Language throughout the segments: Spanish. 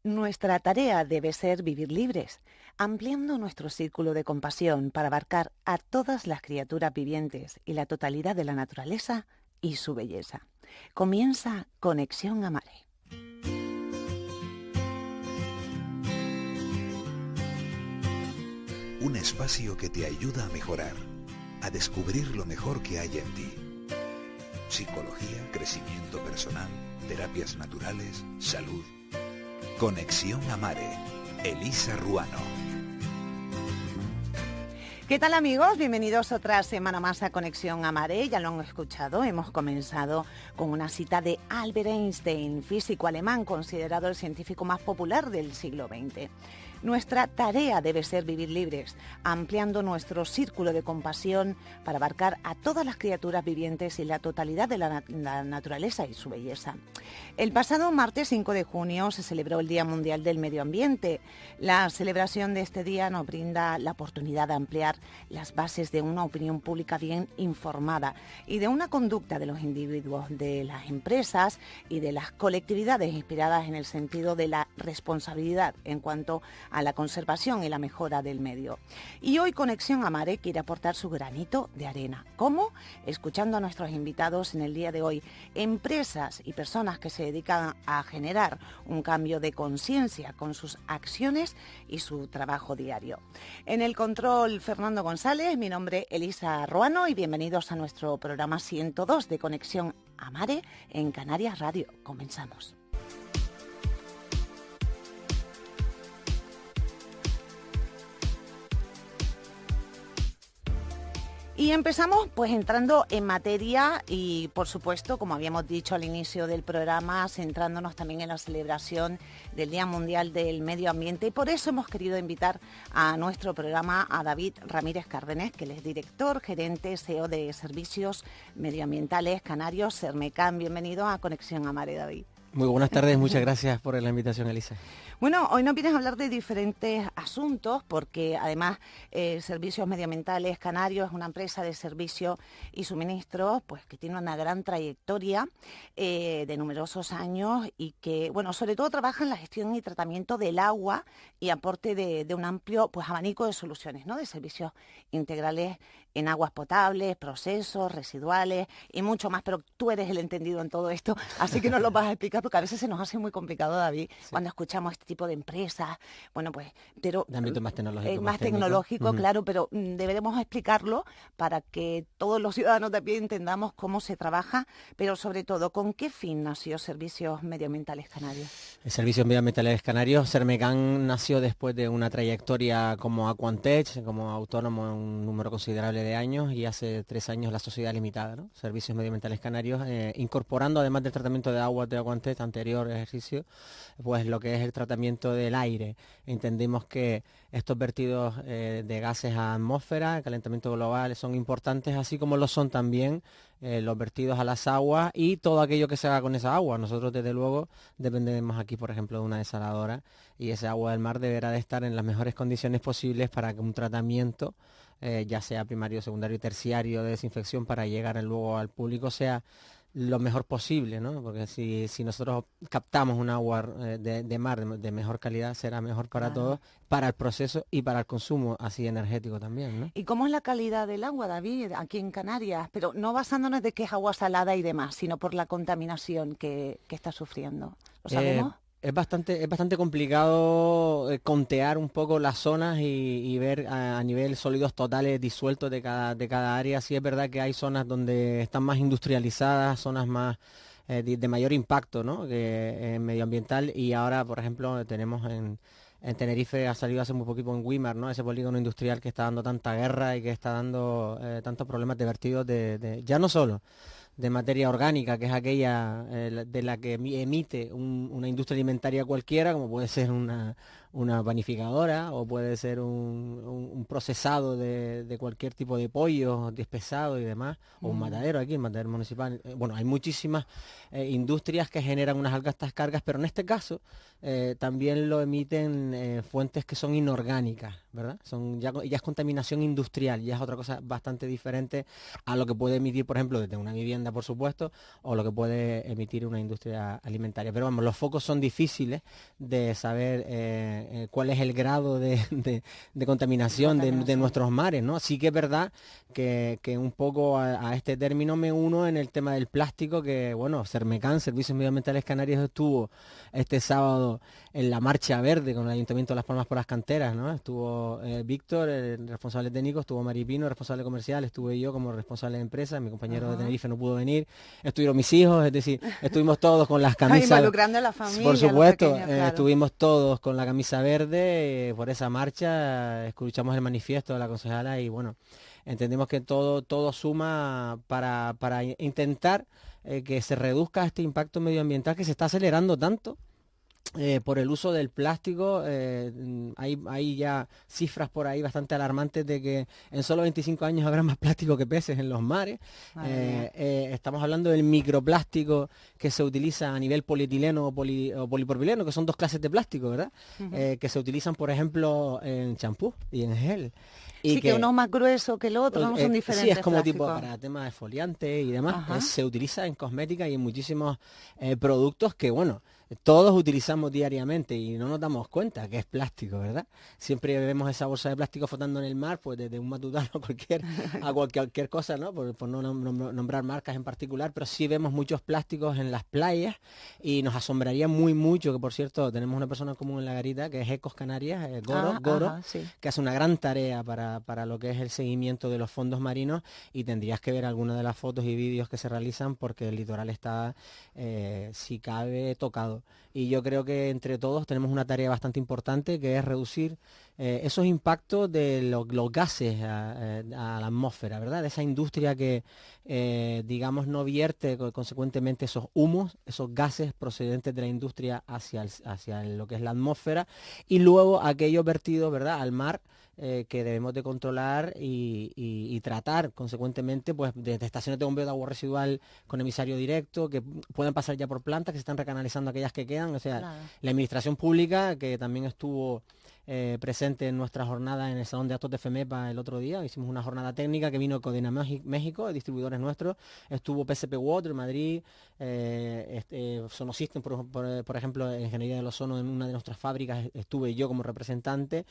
Nuestra tarea debe ser vivir libres, ampliando nuestro círculo de compasión para abarcar a todas las criaturas vivientes y la totalidad de la naturaleza y su belleza. Comienza Conexión Amare. Un espacio que te ayuda a mejorar, a descubrir lo mejor que hay en ti. Psicología, crecimiento personal, terapias naturales, salud. Conexión Amare, Elisa Ruano. ¿Qué tal, amigos? Bienvenidos otra semana más a Conexión Amare. Ya lo han escuchado, hemos comenzado con una cita de Albert Einstein, físico alemán considerado el científico más popular del siglo XX. Nuestra tarea debe ser vivir libres, ampliando nuestro círculo de compasión para abarcar a todas las criaturas vivientes y la totalidad de la naturaleza y su belleza. El pasado martes 5 de junio se celebró el Día Mundial del Medio Ambiente. La celebración de este día nos brinda la oportunidad de ampliar las bases de una opinión pública bien informada y de una conducta de los individuos, de las empresas y de las colectividades inspiradas en el sentido de la responsabilidad en cuanto a la conservación y la mejora del medio. Y hoy Conexión Amare quiere aportar su granito de arena. ¿Cómo? Escuchando a nuestros invitados en el día de hoy, empresas y personas que se dedican a generar un cambio de conciencia con sus acciones y su trabajo diario. En el control, Fernando González, mi nombre Elisa Ruano y bienvenidos a nuestro programa 102 de Conexión Amare en Canarias Radio. Comenzamos. Y empezamos pues entrando en materia y por supuesto, como habíamos dicho al inicio del programa, centrándonos también en la celebración del Día Mundial del Medio Ambiente, y por eso hemos querido invitar a nuestro programa a David Ramírez Cárdenas, que él es director, gerente, CEO de Servicios Medioambientales Canarios, Sermecan. Bienvenido a Conexión Amare, David. Muy buenas tardes, muchas gracias por la invitación, Elisa. Bueno, hoy nos vienes a hablar de diferentes asuntos porque además Servicios Medioambientales Canarios es una empresa de servicio y suministros pues que tiene una gran trayectoria de numerosos años y que, bueno, sobre todo trabaja en la gestión y tratamiento del agua y aporte de un amplio pues abanico de soluciones, ¿no? De servicios integrales en aguas potables, procesos, residuales y mucho más, pero tú eres el entendido en todo esto, así que nos lo vas a explicar porque a veces se nos hace muy complicado, David, sí, cuando escuchamos este tipo de empresas, bueno pues, pero... De ámbito más tecnológico. Más tecnológico, claro, pero deberemos explicarlo para que todos los ciudadanos de a pie entendamos cómo se trabaja, pero sobre todo, ¿con qué fin nació Servicios Medioambientales Canarios? El Servicios Medioambientales Canarios, Sermecan, nació después de una trayectoria como Aquantech, como autónomo en un número considerable de años, y hace 3 años la sociedad limitada, ¿no? Servicios Medioambientales Canarios, incorporando además del tratamiento de agua de Aquantech, anterior ejercicio, pues lo que es el tratamiento del aire. Entendimos que estos vertidos de gases a atmósfera, el calentamiento global, son importantes, así como lo son también los vertidos a las aguas y todo aquello que se haga con esa agua. Nosotros, desde luego, dependemos aquí, por ejemplo, de una desaladora, y ese agua del mar deberá de estar en las mejores condiciones posibles para que un tratamiento, ya sea primario, secundario y terciario de desinfección, para llegar luego al público, sea lo mejor posible, ¿no? Porque si nosotros captamos un agua de mar de mejor calidad, será mejor para todos, para el proceso y para el consumo así energético también, ¿no? ¿Y cómo es la calidad del agua, David, aquí en Canarias? Pero no basándonos de que es agua salada y demás, sino por la contaminación que está sufriendo. ¿Lo sabemos? Es bastante complicado contear un poco las zonas y ver a nivel sólidos totales disueltos de cada área. Sí es verdad que hay zonas donde están más industrializadas, zonas más de mayor impacto, ¿no? Medioambiental, y ahora, por ejemplo, tenemos en Tenerife, ha salido hace muy poquito en Güímar, ¿no? Ese polígono industrial que está dando tanta guerra y que está dando tantos problemas de vertidos ya no solo de materia orgánica, que es aquella de la que emite una industria alimentaria cualquiera, como puede ser una una panificadora o puede ser un procesado de cualquier tipo de pollo despesado y demás, o un matadero aquí, el matadero municipal. Bueno, hay muchísimas industrias que generan unas altas cargas, pero en este caso también lo emiten fuentes que son inorgánicas, ¿verdad? Ya es contaminación industrial, ya es otra cosa bastante diferente a lo que puede emitir, por ejemplo, desde una vivienda, por supuesto, o lo que puede emitir una industria alimentaria. Pero vamos, los focos son difíciles de saber cuál es el grado de contaminación de nuestros mares, ¿no? Sí que es verdad que un poco a este término me uno en el tema del plástico, que bueno, Cermecan, Servicios Medioambientales Canarios, estuvo este sábado en la Marcha Verde con el Ayuntamiento de Las Palmas por las Canteras, ¿no? Estuvo Víctor, el responsable técnico, estuvo Maripino, responsable comercial, estuve yo como responsable de empresa, mi compañero de Tenerife no pudo venir, estuvieron mis hijos, es decir, estuvimos todos con las camisas. Involucrando a la familia. Por supuesto, pequeños, claro. Estuvimos todos con la camisa verde por esa marcha, escuchamos el manifiesto de la concejala y bueno, entendemos que todo suma para intentar que se reduzca este impacto medioambiental que se está acelerando tanto. Por el uso del plástico, hay ya cifras por ahí bastante alarmantes de que en solo 25 años habrá más plástico que peces en los mares. Estamos hablando del microplástico que se utiliza a nivel polietileno o polipropileno, que son dos clases de plástico, ¿verdad? Que se utilizan, por ejemplo, en champú y en gel. Y sí, que uno es más grueso que el otro, no son diferentes. Sí, es como plásticos. tipo para temas exfoliantes y demás. Se utiliza en cosmética y en muchísimos productos que, bueno, todos utilizamos diariamente y no nos damos cuenta que es plástico, ¿verdad? Siempre vemos esa bolsa de plástico flotando en el mar, pues desde un matutano a cualquier cosa, ¿no? Por no nombrar marcas en particular, pero sí vemos muchos plásticos en las playas y nos asombraría mucho, que por cierto tenemos una persona común en la garita que es Ecos Canarias, Goro, sí, que hace una gran tarea para lo que es el seguimiento de los fondos marinos, y tendrías que ver algunas de las fotos y vídeos que se realizan porque el litoral está, si cabe, tocado. Y yo creo que entre todos tenemos una tarea bastante importante, que es reducir esos impactos de los gases a la atmósfera, ¿verdad? De esa industria que, digamos, no vierte consecuentemente esos humos, esos gases procedentes de la industria hacia lo que es la atmósfera, y luego aquellos vertidos, ¿verdad?, al mar, que debemos de controlar y tratar consecuentemente, pues desde estaciones de bombeo de agua residual con emisario directo, que puedan pasar ya por plantas, que se están recanalizando aquellas que quedan. O sea, claro, la administración pública, que también estuvo presente en nuestra jornada en el Salón de Actos de FEMEPA el otro día. Hicimos una jornada técnica que vino Codena México, distribuidores nuestros, estuvo PSP Water Madrid, Sonosystem, por ejemplo, Ingeniería del Ozono, en una de nuestras fábricas estuve yo como representante,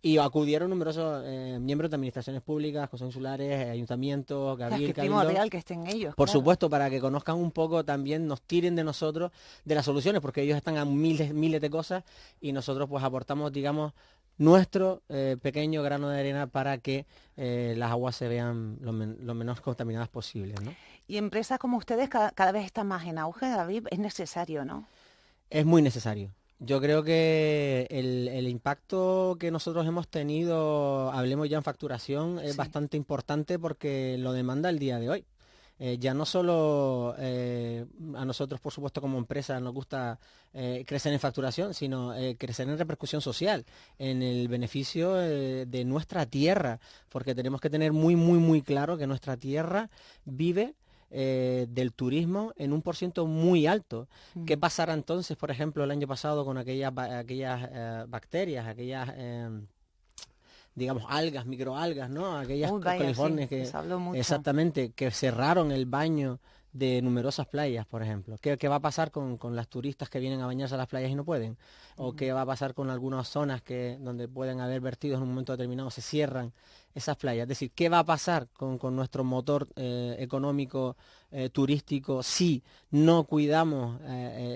y acudieron numerosos miembros de administraciones públicas, consejos insulares, ayuntamientos, Gabriel, es primordial que estén ellos. Por supuesto, para que conozcan un poco también, nos tiren de nosotros, de las soluciones, porque ellos están a miles de cosas y nosotros pues aportamos, digamos, nuestro pequeño grano de arena para que las aguas se vean lo menos contaminadas posibles, ¿no? Y empresas como ustedes cada vez están más en auge, David, es necesario, ¿no? Es muy necesario. Yo creo que el impacto que nosotros hemos tenido, hablemos ya en facturación, es bastante importante porque lo demanda el día de hoy. Ya no solo a nosotros, por supuesto, como empresa nos gusta crecer en facturación, sino crecer en repercusión social, en el beneficio de nuestra tierra, porque tenemos que tener muy claro que nuestra tierra vive del turismo en un % muy alto. ¿Qué pasará entonces, por ejemplo, el año pasado con aquellas bacterias, aquellas digamos, algas, microalgas, ¿no? Aquellas coliformes que se habló mucho. Exactamente, que cerraron el baño de numerosas playas, por ejemplo. ¿Qué va a pasar con las turistas que vienen a bañarse a las playas y no pueden? ¿O qué va a pasar con algunas zonas donde pueden haber vertidos en un momento determinado, se cierran esas playas? Es decir, ¿qué va a pasar con nuestro motor económico turístico si no cuidamos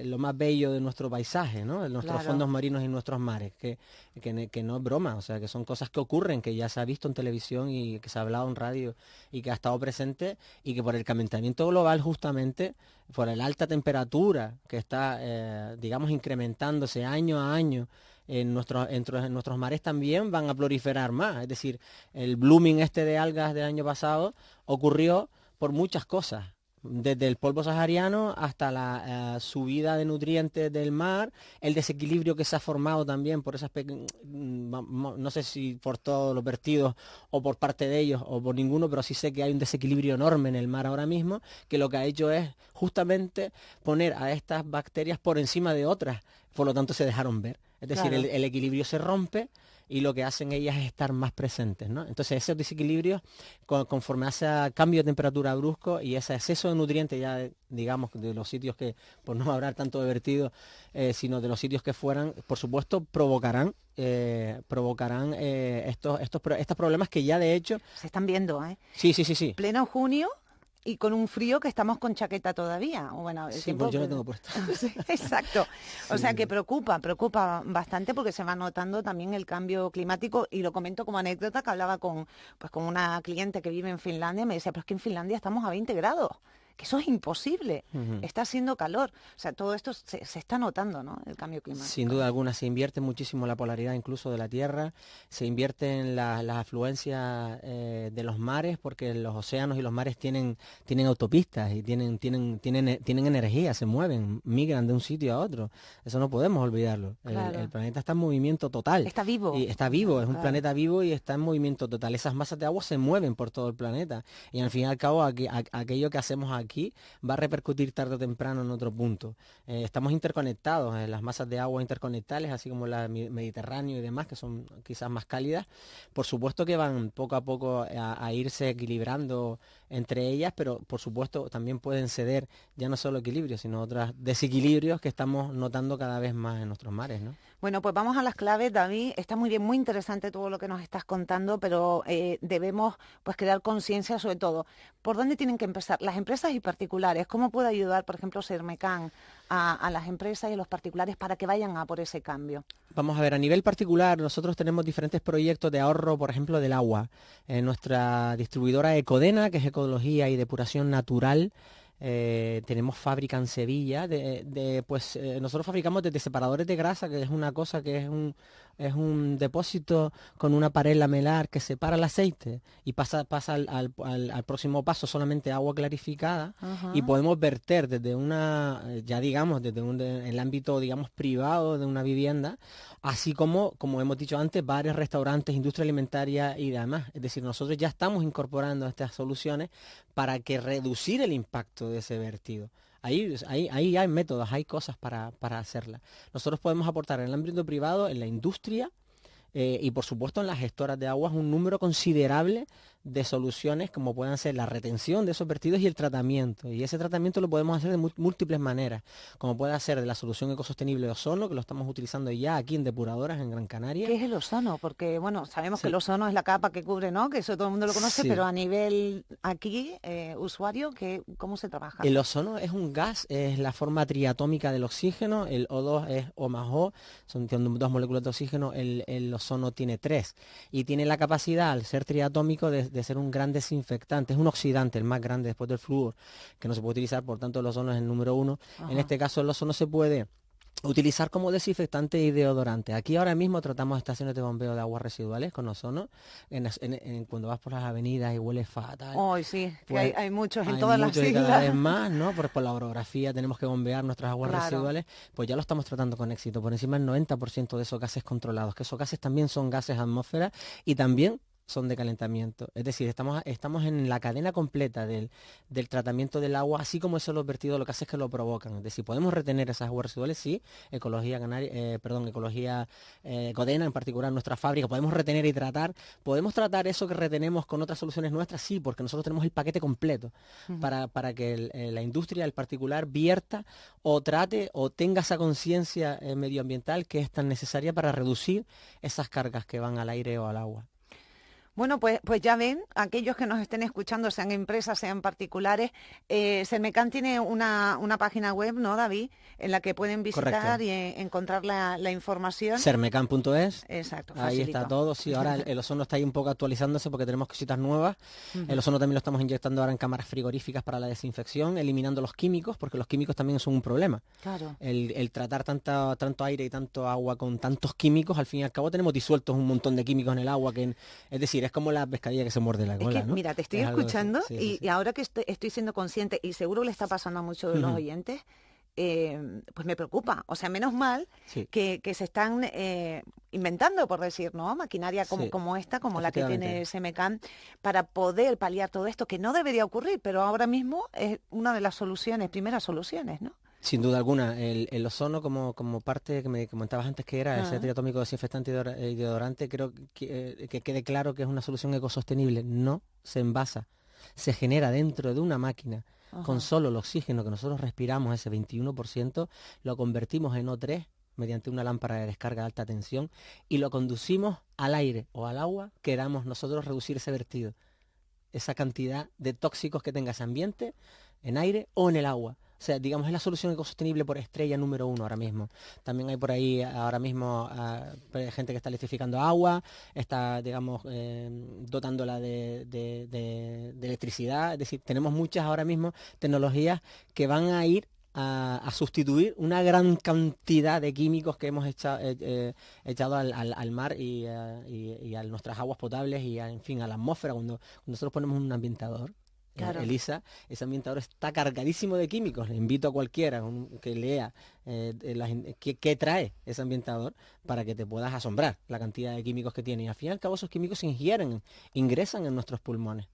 lo más bello de nuestro paisaje, ¿no? De nuestros fondos marinos y nuestros mares, que no es broma, o sea, que son cosas que ocurren, que ya se ha visto en televisión y que se ha hablado en radio y que ha estado presente, y que por el calentamiento global, justamente por la alta temperatura que está, digamos, incrementándose año a año en nuestros mares, también van a proliferar más. Es decir, el blooming de algas del año pasado ocurrió por muchas cosas, desde el polvo sahariano hasta la subida de nutrientes del mar, el desequilibrio que se ha formado también por esas no sé si por todos los vertidos o por parte de ellos o por ninguno, pero sí sé que hay un desequilibrio enorme en el mar ahora mismo, que lo que ha hecho es justamente poner a estas bacterias por encima de otras, por lo tanto se dejaron ver. Es decir, Claro. el equilibrio se rompe y lo que hacen ellas es estar más presentes, ¿no? Entonces esos desequilibrios, conforme a ese cambio de temperatura brusco y ese exceso de nutrientes ya, digamos, de los sitios que, por no hablar tanto de vertidos, sino de los sitios que fueran, por supuesto, provocarán estos problemas que ya de hecho... Se están viendo, ¿eh? Sí. Pleno junio y con un frío que estamos con chaqueta todavía. O bueno, el Sí, tiempo pues yo lo que- tengo puesto. Sí, exacto. O Sí. sea que preocupa bastante porque se va notando también el cambio climático y lo comento como anécdota que hablaba con una cliente que vive en Finlandia y me decía, pero es que en Finlandia estamos a 20 grados, que eso es imposible, está haciendo calor. O sea, todo esto se está notando, ¿no? El cambio climático. Sin duda alguna, se invierte muchísimo la polaridad incluso de la Tierra, se invierte en las afluencias de los mares, porque los océanos y los mares tienen autopistas y tienen energía, se mueven, migran de un sitio a otro. Eso no podemos olvidarlo. Claro. El planeta está en movimiento total. Está vivo. Y está vivo, es un Claro. planeta vivo y está en movimiento total. Esas masas de agua se mueven por todo el planeta. Y al fin y al cabo, aquello que hacemos aquí va a repercutir tarde o temprano en otro punto. Estamos interconectados, las masas de agua interconectadas, así como la Mediterráneo y demás, que son quizás más cálidas. Por supuesto que van poco a poco a irse equilibrando entre ellas, pero por supuesto también pueden ceder ya no solo equilibrios, sino otros desequilibrios que estamos notando cada vez más en nuestros mares, ¿no? Bueno, pues vamos a las claves, David. Está muy bien, muy interesante todo lo que nos estás contando, pero debemos pues crear conciencia sobre todo. ¿Por dónde tienen que empezar las empresas y particulares? ¿Cómo puede ayudar, por ejemplo, Sermecan a las empresas y a los particulares para que vayan a por ese cambio? Vamos a ver, a nivel particular, nosotros tenemos diferentes proyectos de ahorro, por ejemplo, del agua. Nuestra distribuidora Ecodena, que es ecología y depuración natural, tenemos fábrica en Sevilla, nosotros fabricamos desde separadores de grasa, que es una cosa que es un depósito con una pared lamelar que separa el aceite y pasa al próximo paso solamente agua clarificada. Ajá. Y podemos verter desde el ámbito, digamos, privado de una vivienda, así como hemos dicho antes, bares, restaurantes, industria alimentaria y demás. Es decir, nosotros ya estamos incorporando estas soluciones para que reducir el impacto de ese vertido. Ahí hay métodos, hay cosas para hacerlas. Nosotros podemos aportar en el ámbito privado, en la industria y por supuesto en las gestoras de aguas un número considerable de soluciones como puedan ser la retención de esos vertidos y el tratamiento. Y ese tratamiento lo podemos hacer de múltiples maneras, como puede ser de la solución ecosostenible de ozono, que lo estamos utilizando ya aquí en depuradoras en Gran Canaria. ¿Qué es el ozono? Porque, bueno, sabemos Sí. que el ozono es la capa que cubre, ¿no? Que eso todo el mundo lo conoce, Sí. pero a nivel aquí, usuario, ¿cómo se trabaja? El ozono es un gas, es la forma triatómica del oxígeno, el O2 es O más O, son dos moléculas de oxígeno, el ozono tiene 3 y tiene la capacidad, al ser triatómico, de ser un gran desinfectante, es un oxidante, el más grande después del flúor, que no se puede utilizar, por tanto el ozono es el número 1. Ajá. En este caso el ozono se puede utilizar como desinfectante y deodorante. Aquí ahora mismo tratamos estaciones de bombeo de aguas residuales con ozono, cuando vas por las avenidas y huele fatal. Hoy sí, que Pues, hay muchos en hay todas las muchos y cada vez islas. más, ¿no? Por la orografía tenemos que bombear nuestras aguas Claro. residuales, pues ya lo estamos tratando con éxito. Por encima del 90% de esos gases controlados, que esos gases también son gases atmósfera y también son de calentamiento. Es decir, estamos en la cadena completa del tratamiento del agua, así como eso los vertidos lo que hace es que lo provocan. Es decir, podemos retener esas aguas residuales, sí, Ecología Ecodena en particular, nuestra fábrica, podemos retener y tratar. Podemos tratar eso que retenemos con otras soluciones nuestras, sí, porque nosotros tenemos el paquete completo para que la industria, el particular, vierta o trate o tenga esa conciencia medioambiental que es tan necesaria para reducir esas cargas que van al aire o al agua. Bueno, pues ya ven, aquellos que nos estén escuchando, sean empresas, sean particulares, Sermecan tiene una página web, ¿no, David? En la que pueden visitar Correcto. y encontrar la información. Sermecan.es. Exacto, Ahí facilito. está todo, sí, ahora el ozono está ahí un poco actualizándose porque tenemos cositas nuevas. El ozono también lo estamos inyectando ahora en cámaras frigoríficas para la desinfección, eliminando los químicos, porque los químicos también son un problema. Claro. El tratar tanto aire y tanto agua con tantos químicos, al fin y al cabo tenemos disueltos un montón de químicos en el agua, es decir, decir, es como la pescadilla que se muerde la cola, es que, ¿no? mira, te estoy Es algo escuchando así. Sí, sí, sí. y ahora que estoy siendo consciente, y seguro le está pasando a muchos de los oyentes, pues me preocupa. O sea, menos mal Sí. que se están inventando, por decir, ¿no? Maquinaria Sí, como esta, como la que tiene efectivamente. SMCAN, para poder paliar todo esto, que no debería ocurrir, pero ahora mismo es una de las soluciones, primeras soluciones, ¿no? Sin duda alguna, el ozono como parte que me comentabas antes que era ese Ah, triatómico desinfectante y deodorante, creo que quede claro que es una solución ecosostenible. No se envasa, se genera dentro de una máquina con ajá. solo el oxígeno que nosotros respiramos, ese 21%, lo convertimos en O3 mediante una lámpara de descarga de alta tensión y lo conducimos al aire o al agua, queramos nosotros reducir ese vertido, esa cantidad de tóxicos que tenga ese ambiente en aire o en el agua. O sea, digamos, es la solución ecosostenible por estrella número 1 ahora mismo. También hay por ahí ahora mismo gente que está electrificando agua, está, digamos, dotándola de electricidad. Es decir, tenemos muchas ahora mismo tecnologías que van a ir a sustituir una gran cantidad de químicos que hemos echado al mar y a nuestras aguas potables y, en fin, a la atmósfera. Cuando nosotros ponemos un ambientador, Claro. Elisa, ese ambientador está cargadísimo de químicos. Le invito a cualquiera que lea qué trae ese ambientador para que te puedas asombrar la cantidad de químicos que tiene. Y al fin y al cabo esos químicos se ingresan en nuestros pulmones.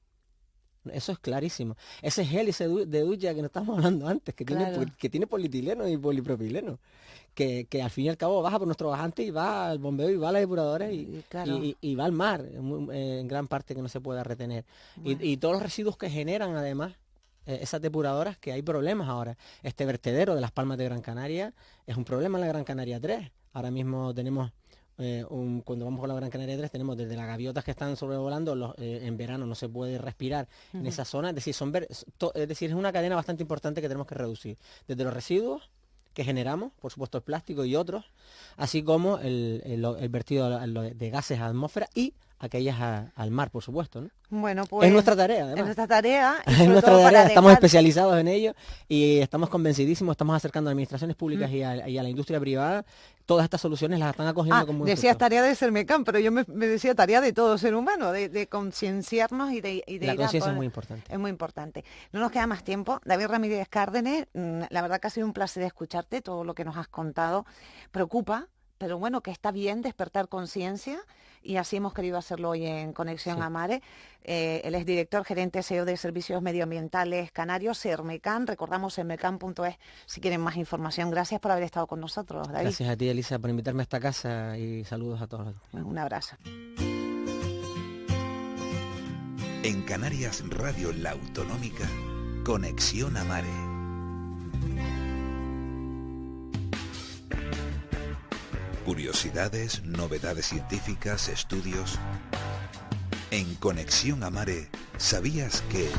Eso es clarísimo. Ese gel de ducha que nos estábamos hablando antes, Claro. que tiene polietileno y polipropileno, que al fin y al cabo baja por nuestro bajante y va al bombeo y va a la depuradora Claro. y va al mar, en gran parte que no se pueda retener. Bueno. Y todos los residuos que generan además esas depuradoras, que hay problemas ahora. Este vertedero de Las Palmas de Gran Canaria es un problema en la Gran Canaria 3. Ahora mismo tenemos... cuando vamos con la Gran Canaria 3 tenemos desde las gaviotas que están sobrevolando, en verano no se puede respirar en esa zona, es decir, es una cadena bastante importante que tenemos que reducir, desde los residuos que generamos, por supuesto el plástico y otros, así como el vertido de gases a la atmósfera y aquellas al mar, por supuesto, ¿no? Bueno, pues Es nuestra tarea, es además. nuestra tarea. Y Es sobre nuestra todo tarea, para estamos dejar... especializados en ello y estamos convencidísimos, estamos acercando a administraciones públicas y a la industria privada. Todas estas soluciones las están acogiendo con buen decías fruto. tarea de Sermecán, pero yo me decía tarea de todo ser humano, de concienciarnos y de La ir conciencia es muy importante. Es muy importante. No nos queda más tiempo. David Ramírez Cárdenes, la verdad que ha sido un placer escucharte, todo lo que nos has contado. Preocupa, pero bueno, que está bien despertar conciencia y así hemos querido hacerlo hoy en Conexión Sí. Amare. Él es director gerente CEO de Servicios Medioambientales Canarios, Sermecán. Recordamos sermecán.es si quieren más información. Gracias por haber estado con nosotros, David. Gracias a ti, Elisa, por invitarme a esta casa y saludos a todos. Un abrazo. En Canarias Radio La Autonómica, Conexión Amare. Curiosidades, novedades científicas, estudios. En Conexión Amare, ¿sabías que...?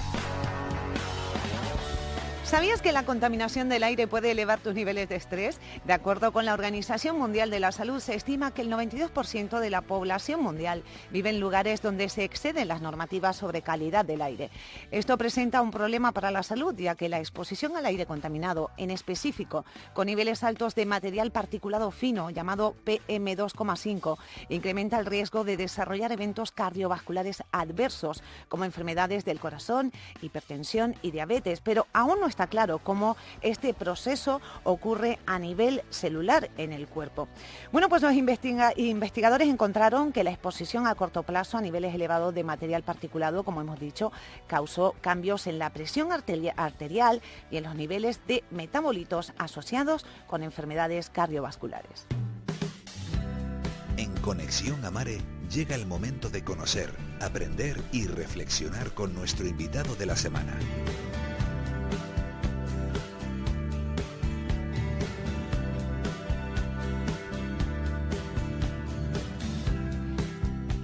¿Sabías que la contaminación del aire puede elevar tus niveles de estrés? De acuerdo con la Organización Mundial de la Salud, se estima que el 92% de la población mundial vive en lugares donde se exceden las normativas sobre calidad del aire. Esto presenta un problema para la salud, ya que la exposición al aire contaminado, en específico con niveles altos de material particulado fino, llamado PM2,5, incrementa el riesgo de desarrollar eventos cardiovasculares adversos, como enfermedades del corazón, hipertensión y diabetes, pero aún no está claro cómo este proceso ocurre a nivel celular en el cuerpo. Bueno, pues los investigadores encontraron que la exposición a corto plazo a niveles elevados de material particulado, como hemos dicho, causó cambios en la presión arterial y en los niveles de metabolitos asociados con enfermedades cardiovasculares. En Conexión Amare llega el momento de conocer, aprender y reflexionar con nuestro invitado de la semana.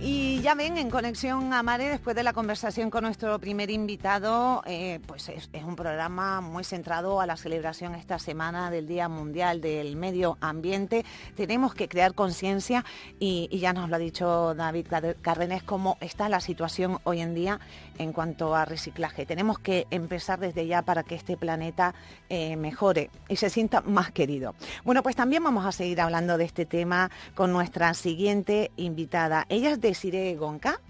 Y ya ven, en Conexión Amare, después de la conversación con nuestro primer invitado, pues es un programa muy centrado a la celebración esta semana del Día Mundial del Medio Ambiente. Tenemos que crear conciencia y ya nos lo ha dicho David Cárdenes, cómo está la situación hoy en día en cuanto a reciclaje. Tenemos que empezar desde ya para que este planeta mejore y se sienta más querido. Bueno, pues también vamos a seguir hablando de este tema con nuestra siguiente invitada. Ella es Desiree Gonca.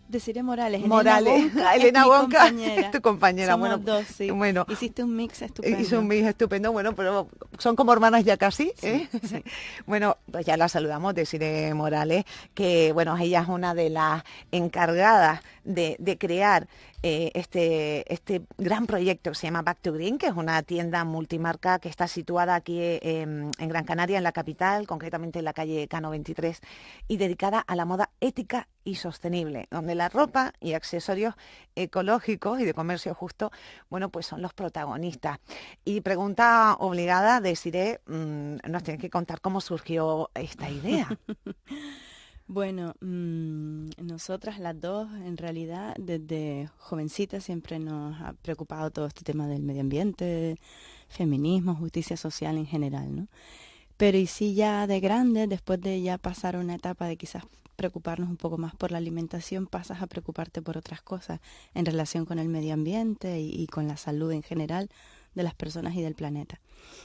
Desiree Morales, Elena Bonca, es tu compañera. Somos bueno, dos, sí. Bueno, hiciste un mix estupendo. Hizo un mix estupendo, bueno, pero son como hermanas ya casi, ¿eh? Sí. Bueno, pues ya la saludamos, Desiree Morales, que bueno, ella es una de las encargadas de crear este gran proyecto que se llama Back to Green, que es una tienda multimarca que está situada aquí en Gran Canaria, en la capital, concretamente en la calle Cano 23, y dedicada a la moda ética y sostenible, donde la ropa y accesorios ecológicos y de comercio justo, bueno, pues son los protagonistas. Y pregunta obligada, Desiree, nos tienes que contar cómo surgió esta idea. Bueno, nosotras las dos, en realidad, desde jovencitas siempre nos ha preocupado todo este tema del medio ambiente, feminismo, justicia social en general, ¿no? Pero y sí ya de grande, después de ya pasar una etapa de quizás preocuparnos un poco más por la alimentación, pasas a preocuparte por otras cosas en relación con el medio ambiente y con la salud en general de las personas y del planeta.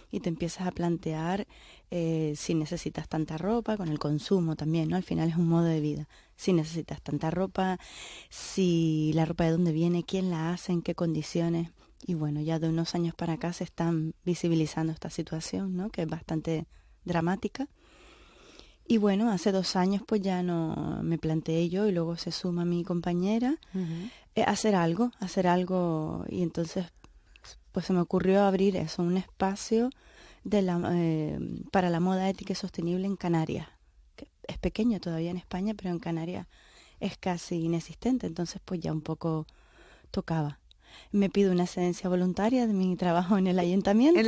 Y te empiezas a plantear si necesitas tanta ropa, con el consumo también, ¿no? Al final es un modo de vida. Si necesitas tanta ropa, si la ropa de dónde viene, quién la hace, en qué condiciones. Y bueno, ya de unos años para acá se están visibilizando esta situación, ¿no? Que es bastante dramática. Y bueno, hace 2 años pues ya no me planteé yo y luego se suma mi compañera hacer algo y entonces pues se me ocurrió abrir eso, un espacio para la moda ética y sostenible en Canarias, que es pequeño todavía en España, pero en Canarias es casi inexistente, entonces pues ya un poco tocaba. Me pido una excedencia voluntaria de mi trabajo en el ayuntamiento,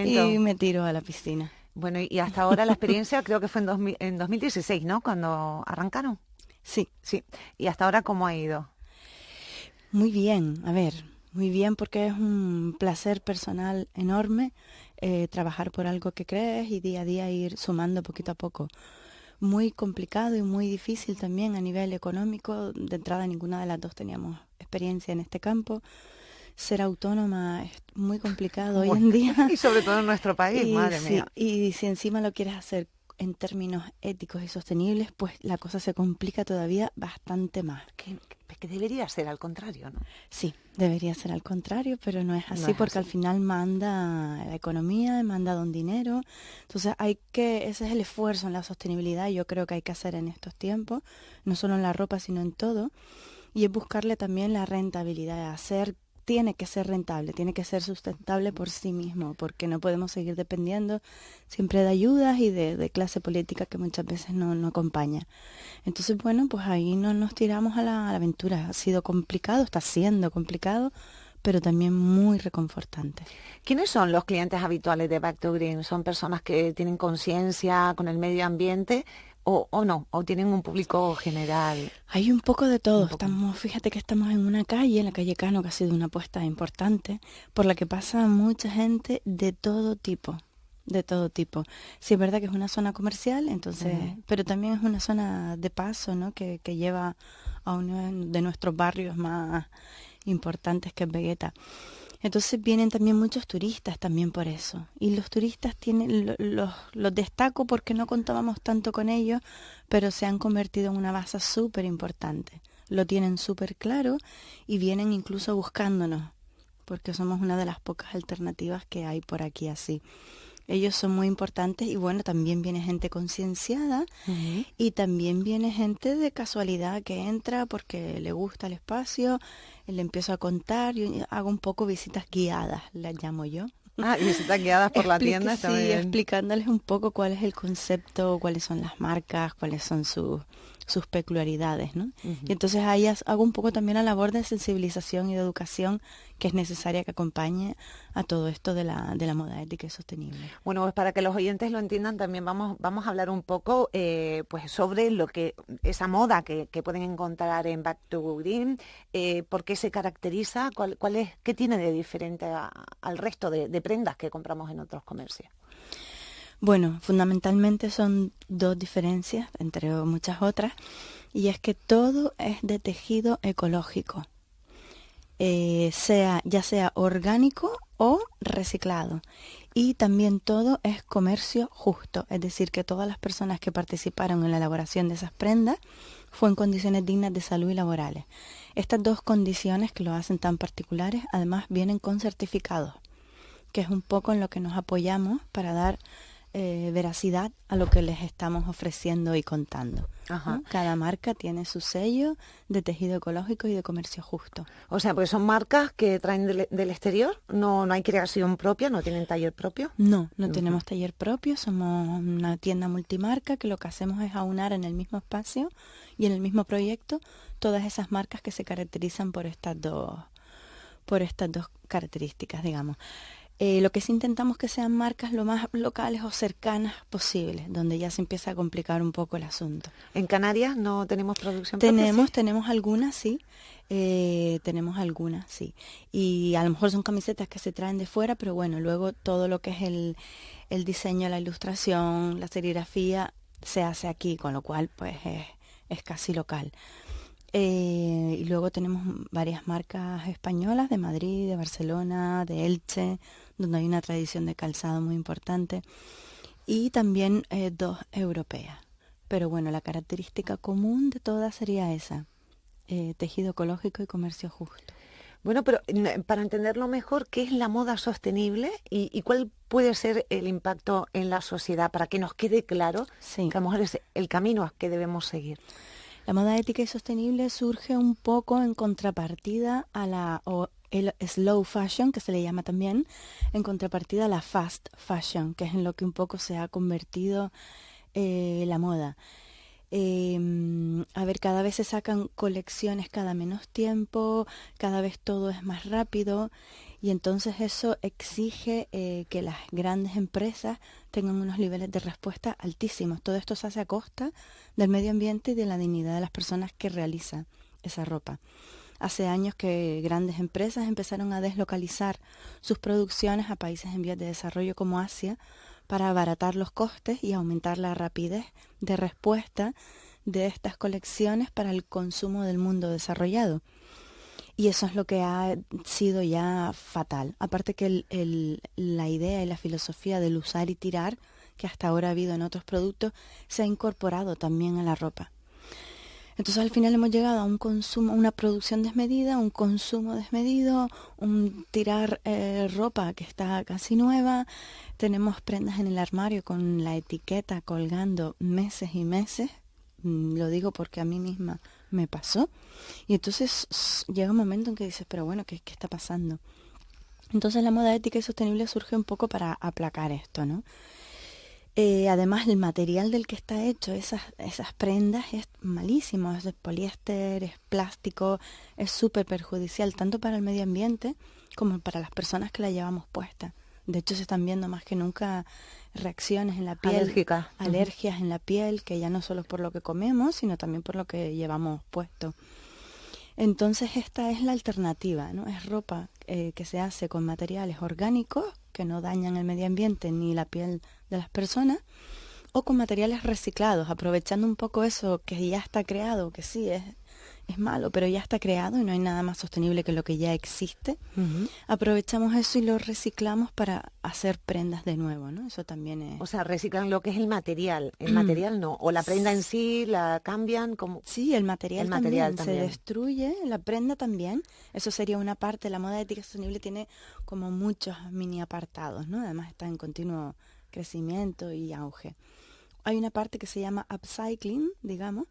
y me tiro a la piscina. Bueno, y hasta ahora la experiencia creo que fue en 2016, ¿no? Cuando arrancaron. Sí. Sí. ¿Y hasta ahora cómo ha ido? Muy bien, muy bien porque es un placer personal enorme trabajar por algo que crees y día a día ir sumando poquito a poco. Muy complicado y muy difícil también a nivel económico. De entrada ninguna de las dos teníamos experiencia en este campo. Ser autónoma es muy complicado hoy en día. Y sobre todo en nuestro país, madre mía. Y si encima lo quieres hacer en términos éticos y sostenibles, pues la cosa se complica todavía bastante más. Que debería ser al contrario, ¿no? Sí, debería ser al contrario, pero no es así, porque al final manda la economía, manda un dinero. Entonces ese es el esfuerzo en la sostenibilidad, yo creo que hay que hacer en estos tiempos, no solo en la ropa, sino en todo, y es buscarle también la rentabilidad, tiene que ser rentable, tiene que ser sustentable por sí mismo, porque no podemos seguir dependiendo siempre de ayudas y de clase política que muchas veces no acompaña. Entonces, bueno, pues ahí nos tiramos a la aventura. Ha sido complicado, está siendo complicado, pero también muy reconfortante. ¿Quiénes son los clientes habituales de Back to Green? ¿Son personas que tienen conciencia con el medio ambiente o no? ¿O tienen un público general? Hay un poco de todo. Fíjate que estamos en una calle, en la calle Cano, que ha sido una apuesta importante, por la que pasa mucha gente de todo tipo. Sí, es verdad que es una zona comercial, entonces, pero también es una zona de paso, ¿no? Que lleva a uno de nuestros barrios más importantes, que es Vegueta. Entonces vienen también muchos turistas también por eso. Y los turistas los destaco porque no contábamos tanto con ellos, pero se han convertido en una base súper importante. Lo tienen súper claro y vienen incluso buscándonos, porque somos una de las pocas alternativas que hay por aquí así. Ellos son muy importantes y bueno, también viene gente concienciada y también viene gente de casualidad que entra porque le gusta el espacio, le empiezo a contar, yo hago un poco visitas guiadas, las llamo yo. Y visitas guiadas por la tienda, está muy bien. Explicándoles un poco cuál es el concepto, cuáles son las marcas, cuáles son sus peculiaridades, ¿no? Y entonces ahí hago un poco también la labor de sensibilización y de educación que es necesaria que acompañe a todo esto de la moda ética y sostenible. Bueno, pues para que los oyentes lo entiendan, también vamos a hablar un poco pues sobre esa moda que pueden encontrar en Back to Green, por qué se caracteriza, qué tiene de diferente al resto de prendas que compramos en otros comercios. Bueno, fundamentalmente son 2 diferencias, entre muchas otras, y es que todo es de tejido ecológico, ya sea orgánico o reciclado. Y también todo es comercio justo, es decir, que todas las personas que participaron en la elaboración de esas prendas fue en condiciones dignas de salud y laborales. Estas dos condiciones que lo hacen tan particulares, además vienen con certificados, que es un poco en lo que nos apoyamos para dar veracidad a lo que les estamos ofreciendo y contando. Ajá. ¿No? Cada marca tiene su sello de tejido ecológico y de comercio justo. O sea, pues son marcas que traen del exterior, no hay creación propia, no tienen taller propio. No tenemos taller propio, somos una tienda multimarca que lo que hacemos es aunar en el mismo espacio y en el mismo proyecto todas esas marcas que se caracterizan por estas dos características, digamos. Lo que sí intentamos que sean marcas lo más locales o cercanas posibles, donde ya se empieza a complicar un poco el asunto. ¿En Canarias no tenemos producción propia? Tenemos algunas, sí. Y a lo mejor son camisetas que se traen de fuera, pero bueno, luego todo lo que es el diseño, la ilustración, la serigrafía, se hace aquí, con lo cual pues es casi local. Y luego tenemos varias marcas españolas de Madrid, de Barcelona, de Elche, donde hay una tradición de calzado muy importante, y también 2 europeas. Pero bueno, la característica común de todas sería esa, tejido ecológico y comercio justo. Bueno, pero para entenderlo mejor, ¿qué es la moda sostenible y cuál puede ser el impacto en la sociedad para que nos quede claro que a lo mejor es el camino que debemos seguir? La moda ética y sostenible surge un poco en contrapartida a el slow fashion, que se le llama también, en contrapartida a la fast fashion, que es en lo que un poco se ha convertido la moda. Cada vez se sacan colecciones cada menos tiempo, cada vez todo es más rápido, y entonces eso exige que las grandes empresas tengan unos niveles de respuesta altísimos. Todo esto se hace a costa del medio ambiente y de la dignidad de las personas que realizan esa ropa. Hace años que grandes empresas empezaron a deslocalizar sus producciones a países en vías de desarrollo como Asia para abaratar los costes y aumentar la rapidez de respuesta de estas colecciones para el consumo del mundo desarrollado. Y eso es lo que ha sido ya fatal. Aparte que la idea y la filosofía del usar y tirar, que hasta ahora ha habido en otros productos, se ha incorporado también a la ropa. Entonces al final hemos llegado a un consumo, una producción desmedida, un consumo desmedido, un tirar ropa que está casi nueva. Tenemos prendas en el armario con la etiqueta colgando meses y meses. Lo digo porque a mí misma me pasó. Y entonces llega un momento en que dices, pero bueno, ¿qué está pasando? Entonces la moda ética y sostenible surge un poco para aplacar esto, ¿no? Además, el material del que está hecho esas prendas es malísimo, es de poliéster, es plástico, es súper perjudicial tanto para el medio ambiente como para las personas que la llevamos puesta. De hecho, se están viendo más que nunca reacciones en la piel, alergias en la piel, que ya no solo es por lo que comemos, sino también por lo que llevamos puesto. Entonces, esta es la alternativa, ¿no? Es ropa que se hace con materiales orgánicos que no dañan el medio ambiente ni la piel de las personas, o con materiales reciclados, aprovechando un poco eso que ya está creado, que sí es malo, pero ya está creado y no hay nada más sostenible que lo que ya existe. Uh-huh. Aprovechamos eso y lo reciclamos para hacer prendas de nuevo, ¿no? Eso también es... O sea, reciclan lo que es el material material no, o la prenda en sí la cambian como... Sí, el material también se destruye, la prenda también, eso sería una parte. La moda ética sostenible tiene como muchos mini apartados, ¿no? Además está en continuo crecimiento y auge. Hay una parte que se llama upcycling, digamos,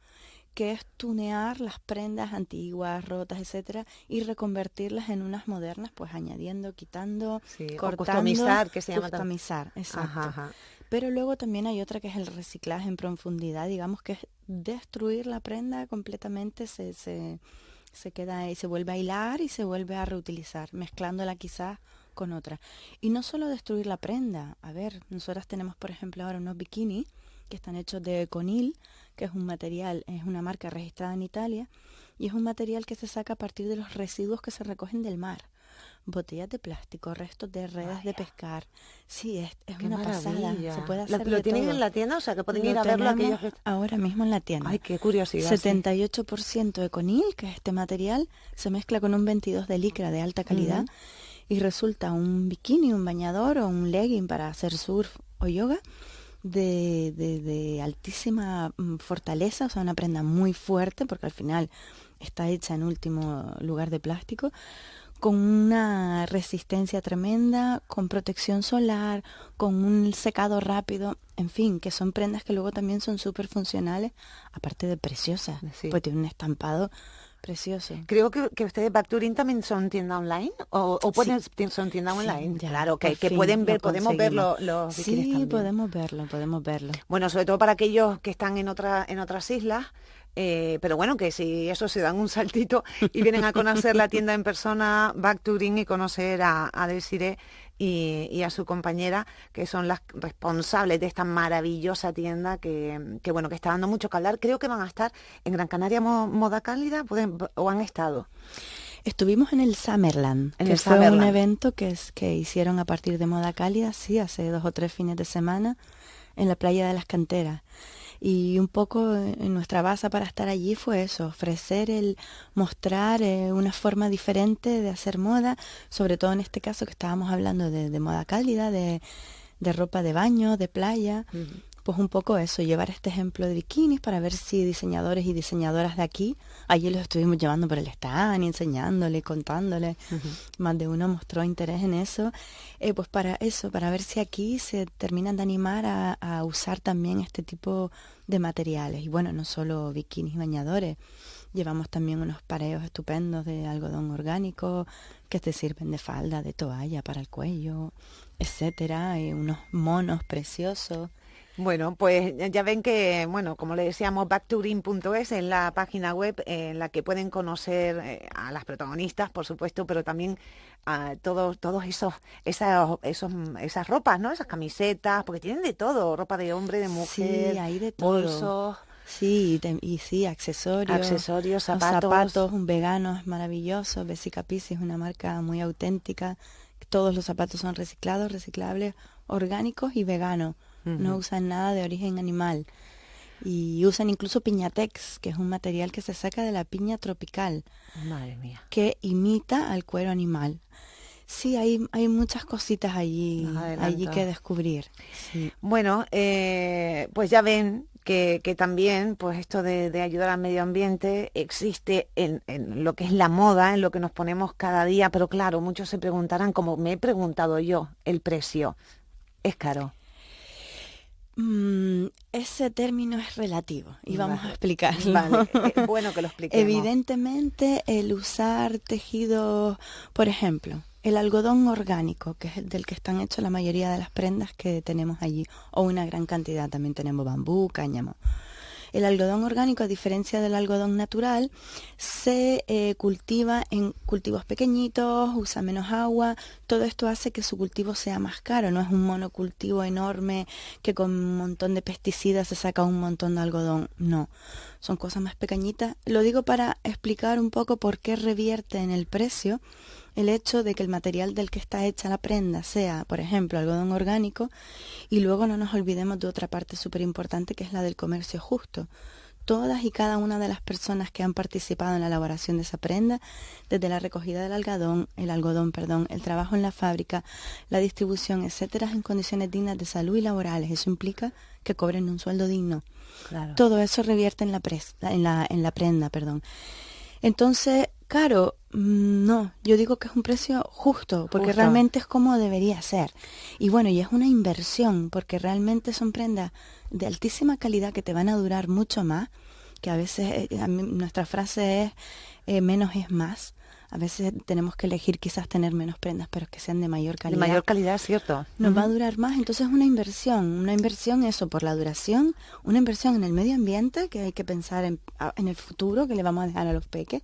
que es tunear las prendas antiguas, rotas, etcétera, y reconvertirlas en unas modernas, pues añadiendo, quitando, cortando, customizar, que se llama customizar, exacto. Ajá. Pero luego también hay otra que es el reciclaje en profundidad, digamos, que es destruir la prenda completamente, se queda ahí, se vuelve a hilar y se vuelve a reutilizar, mezclándola quizás con otra. Y no solo destruir la prenda, a ver, nosotras tenemos por ejemplo ahora unos bikinis que están hechos de Conil, que es un material, es una marca registrada en Italia, y es un material que se saca a partir de los residuos que se recogen del mar. Botellas de plástico, restos de redes de pescar. Sí, es una pasada. Se puede hacer ¿Lo tienen en la tienda? O sea, que pueden ir a verlo aquellos que... Ahora mismo en la tienda. Ay, qué curiosidad. 78% de Conil, que es este material, se mezcla con un 22 de licra de alta calidad. y resulta un bikini, un bañador o un legging para hacer surf o yoga de altísima fortaleza, o sea, una prenda muy fuerte, porque al final está hecha en último lugar de plástico, con una resistencia tremenda, con protección solar, con un secado rápido, en fin, que son prendas que luego también son súper funcionales, aparte de preciosas, Sí. pues tiene un estampado precioso. Creo que ustedes, Bacturin, también son tienda online o son tienda Sí, online. ya, Claro, que por fin pueden ver, lo podemos ver conseguimos. los bikinis Sí, también. podemos verlo. Bueno, sobre todo para aquellos que están en otras islas, pero bueno, que si eso se dan un saltito y vienen a conocer la tienda en persona, Bacturin, y conocer a Desiree y a su compañera, que son las responsables de esta maravillosa tienda que bueno, que está dando mucho que hablar. Creo que van a estar en Gran Canaria Moda Cálida, o han estado. Estuvimos en el Summerland, En que el fue un Summerland. evento que hicieron a partir de Moda Cálida, sí, hace 2 o 3 fines de semana, en la playa de las Canteras. Y un poco en nuestra base para estar allí fue eso, ofrecer mostrar una forma diferente de hacer moda, sobre todo en este caso que estábamos hablando de moda cálida, de ropa de baño, de playa. Pues un poco eso, llevar este ejemplo de bikinis para ver si diseñadores y diseñadoras de aquí, allí los estuvimos llevando por el stand, enseñándole, contándole, más de uno mostró interés en eso, pues para eso, para ver si aquí se terminan de animar a usar también este tipo de materiales. Y bueno, no solo bikinis y bañadores, llevamos también unos pareos estupendos de algodón orgánico que te sirven de falda, de toalla para el cuello, etcétera, y unos monos preciosos. Bueno, pues ya ven que, bueno, como le decíamos, backtogreen.es es la página web en la que pueden conocer a las protagonistas, por supuesto, pero también a todos esas ropas, ¿no? Esas camisetas, porque tienen de todo, ropa de hombre, de mujer, Sí, hay de todo. bolsos, Sí, y sí, accesorios, accesorios, los zapatos. un vegano es maravilloso, Bessica Pisi es una marca muy auténtica, todos los zapatos son reciclados, reciclables, orgánicos y veganos, no usan nada de origen animal. Y usan incluso piñatex, que es un material que se saca de la piña tropical, Madre mía. que imita al cuero animal. Sí, hay muchas cositas allí que descubrir. Sí. Bueno, pues ya ven que también pues esto de ayudar al medio ambiente existe en lo que es la moda, en lo que nos ponemos cada día, pero claro, muchos se preguntarán, como me he preguntado yo, el precio. ¿Es caro? Ese término es relativo y vamos Vale. a explicarlo. Vale, bueno que lo expliquemos. Evidentemente, el usar tejidos, por ejemplo, el algodón orgánico, que es el del que están hechas la mayoría de las prendas que tenemos allí, o una gran cantidad, también tenemos bambú, cáñamo. El algodón orgánico, a diferencia del algodón natural, se cultiva en cultivos pequeñitos, usa menos agua. Todo esto hace que su cultivo sea más caro. No es un monocultivo enorme que con un montón de pesticidas se saca un montón de algodón. No, son cosas más pequeñitas. Lo digo para explicar un poco por qué revierte en el precio el hecho de que el material del que está hecha la prenda sea, por ejemplo, algodón orgánico, y luego no nos olvidemos de otra parte súper importante que es la del comercio justo. Todas y cada una de las personas que han participado en la elaboración de esa prenda, desde la recogida del algodón, el trabajo en la fábrica, la distribución, etcétera, en condiciones dignas de salud y laborales. Eso implica que cobren un sueldo digno. Claro. Todo eso revierte en la prenda. Entonces, caro, no, yo digo que es un precio justo, porque Justo. realmente es como debería ser. Y bueno, y es una inversión, porque realmente son prendas de altísima calidad que te van a durar mucho más, que a veces nuestra frase es menos es más. A veces tenemos que elegir quizás tener menos prendas, pero que sean de mayor De calidad. mayor calidad, es cierto. Nos va a durar más, entonces es una inversión eso por la duración, una inversión en el medio ambiente, que hay que pensar en el futuro que le vamos a dejar a los peques,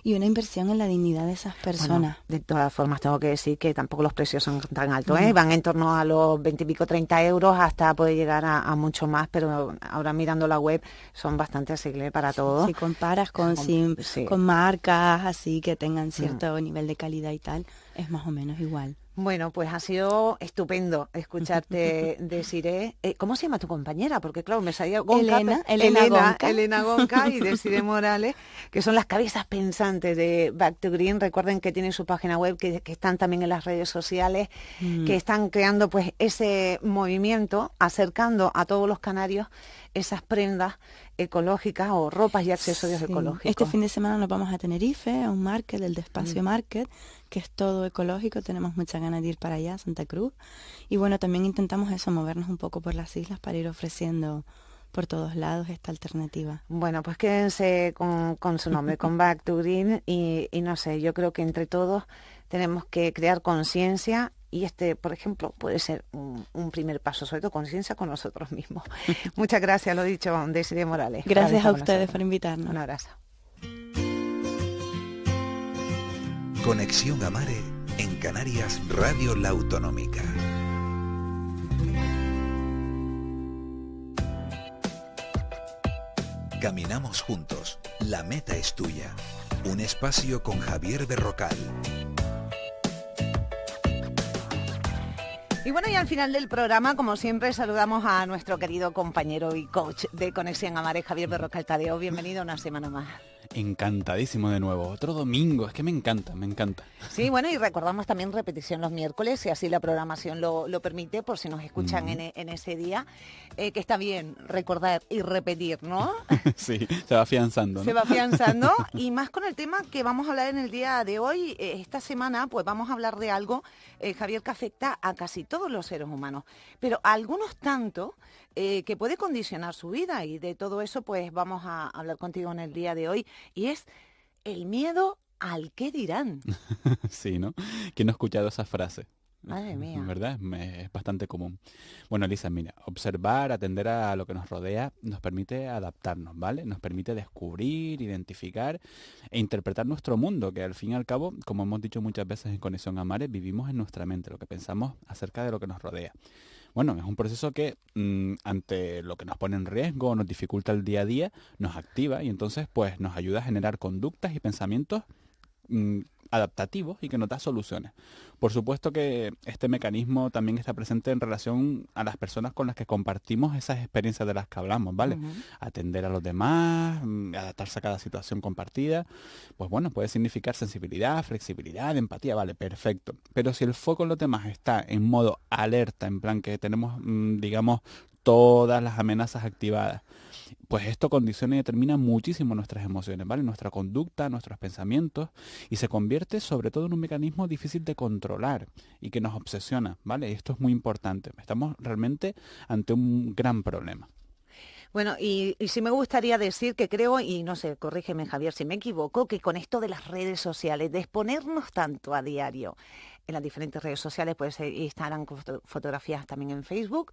y una inversión en la dignidad de esas personas. Bueno, de todas formas tengo que decir que tampoco los precios son tan altos, ¿eh? Van en torno a los 20 y pico, 30 euros, hasta puede llegar a mucho más, pero ahora mirando la web son bastante asequibles para todos. Si comparas con Sí. marcas así que tengan cierto nivel de calidad y tal, es más o menos igual. Bueno, pues ha sido estupendo escucharte, Desiré. ¿Cómo se llama tu compañera? Porque claro, me salía Gonca, Elena Gonca y Desiré Morales, que son las cabezas pensantes de Back to Green. Recuerden que tienen su página web, que están también en las redes sociales, que están creando pues ese movimiento, acercando a todos los canarios esas prendas ecológicas o ropas y accesorios ecológicos. Este fin de semana nos vamos a Tenerife, a un market, el Despacio Market, que es todo ecológico. Tenemos muchas ganas de ir para allá, Santa Cruz. Y bueno, también intentamos eso, movernos un poco por las islas para ir ofreciendo por todos lados esta alternativa. Bueno, pues quédense con su nombre, con Back to Green, y no sé, yo creo que entre todos tenemos que crear conciencia. Y por ejemplo, puede ser un primer paso, sobre todo conciencia con nosotros mismos. Muchas gracias, lo dicho, Desiré Morales. Gracias a ustedes por invitarnos. Un abrazo. Conexión Amare en Canarias Radio La Autonómica. Caminamos juntos. La meta es tuya. Un espacio con Javier Berrocal. Y bueno, y al final del programa, como siempre, saludamos a nuestro querido compañero y coach de Conexión Amare, Javier Berrocal Tadeo. Bienvenido una semana más. Encantadísimo de nuevo. Otro domingo, es que me encanta, me encanta. Sí, bueno, y recordamos también repetición los miércoles, si así la programación lo permite, por si nos escuchan en ese día, que está bien recordar y repetir, ¿no? Sí, se va afianzando, ¿no? Se va afianzando, y más con el tema que vamos a hablar en el día de hoy. Esta semana, pues vamos a hablar de algo, Javier, que afecta a casi todos los seres humanos, pero a algunos tanto que puede condicionar su vida, y de todo eso pues vamos a hablar contigo en el día de hoy, y es el miedo al qué dirán. Sí, ¿no? ¿Quién no ha escuchado esa frase? Madre mía. ¿Verdad? Es bastante común. Bueno, Elisa, mira, observar, atender a lo que nos rodea nos permite adaptarnos, ¿vale? Nos permite descubrir, identificar e interpretar nuestro mundo, que al fin y al cabo, como hemos dicho muchas veces en Conexión Amare, vivimos en nuestra mente, lo que pensamos acerca de lo que nos rodea. Bueno, es un proceso que ante lo que nos pone en riesgo, nos dificulta el día a día, nos activa y entonces pues nos ayuda a generar conductas y pensamientos adaptativos y que nos da soluciones. Por supuesto que este mecanismo también está presente en relación a las personas con las que compartimos esas experiencias de las que hablamos, ¿vale? Atender a los demás, adaptarse a cada situación compartida, pues bueno, puede significar sensibilidad, flexibilidad, empatía, vale, perfecto. Pero si el foco en los demás está en modo alerta, en plan que tenemos, digamos, todas las amenazas activadas, pues esto condiciona y determina muchísimo nuestras emociones, ¿vale? Nuestra conducta, nuestros pensamientos, y se convierte sobre todo en un mecanismo difícil de controlar y que nos obsesiona, ¿vale? Y esto es muy importante. Estamos realmente ante un gran problema. Bueno, y sí me gustaría decir que creo, y no sé, corrígeme Javier si me equivoco, que con esto de las redes sociales, de exponernos tanto a diario en las diferentes redes sociales, pues Instagram, fotografías también en Facebook,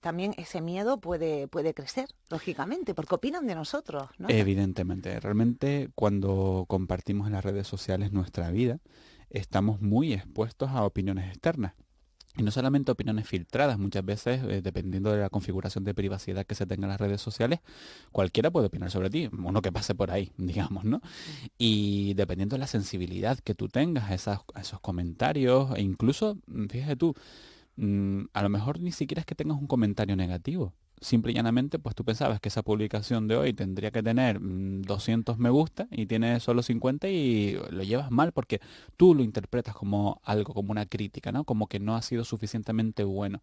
también ese miedo puede crecer, lógicamente, porque opinan de nosotros, ¿no? Evidentemente, realmente cuando compartimos en las redes sociales nuestra vida, estamos muy expuestos a opiniones externas. Y no solamente opiniones filtradas, muchas veces, dependiendo de la configuración de privacidad que se tenga en las redes sociales, cualquiera puede opinar sobre ti, uno que pase por ahí, digamos, ¿no? Y dependiendo de la sensibilidad que tú tengas a esos comentarios, e incluso, fíjate tú, a lo mejor ni siquiera es que tengas un comentario negativo. Simple y llanamente, pues tú pensabas que esa publicación de hoy tendría que tener 200 me gusta y tiene solo 50 y lo llevas mal porque tú lo interpretas como algo, como una crítica, ¿no? Como que no ha sido suficientemente bueno.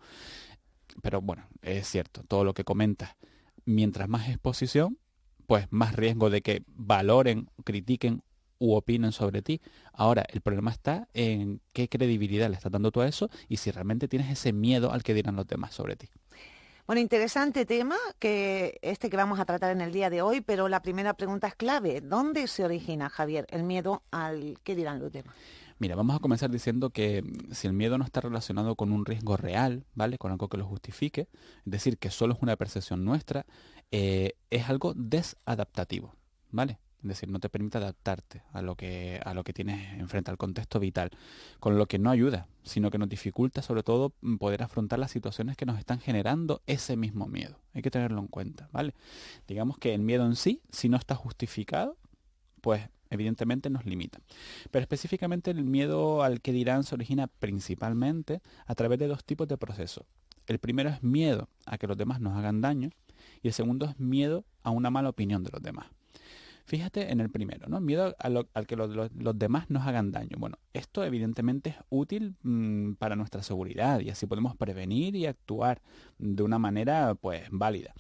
Pero bueno, es cierto, todo lo que comentas, mientras más exposición, pues más riesgo de que valoren, critiquen u opinen sobre ti. Ahora, el problema está en qué credibilidad le estás dando tú a eso y si realmente tienes ese miedo al que dirán los demás sobre ti. Bueno, interesante tema que vamos a tratar en el día de hoy, pero la primera pregunta es clave. ¿Dónde se origina, Javier, el miedo al qué dirán los demás? Mira, vamos a comenzar diciendo que si el miedo no está relacionado con un riesgo real, ¿vale? Con algo que lo justifique, es decir, que solo es una percepción nuestra, es algo desadaptativo, ¿vale? Es decir, no te permite adaptarte a lo que tienes enfrente, al contexto vital, con lo que no ayuda, sino que nos dificulta sobre todo poder afrontar las situaciones que nos están generando ese mismo miedo. Hay que tenerlo en cuenta, ¿vale? Digamos que el miedo en sí, si no está justificado, pues evidentemente nos limita. Pero específicamente el miedo al que dirán se origina principalmente a través de dos tipos de procesos. El primero es miedo a que los demás nos hagan daño y el segundo es miedo a una mala opinión de los demás. Fíjate en el primero, ¿no? Miedo al que los demás nos hagan daño. Bueno, esto evidentemente es útil para nuestra seguridad y así podemos prevenir y actuar de una manera pues válida.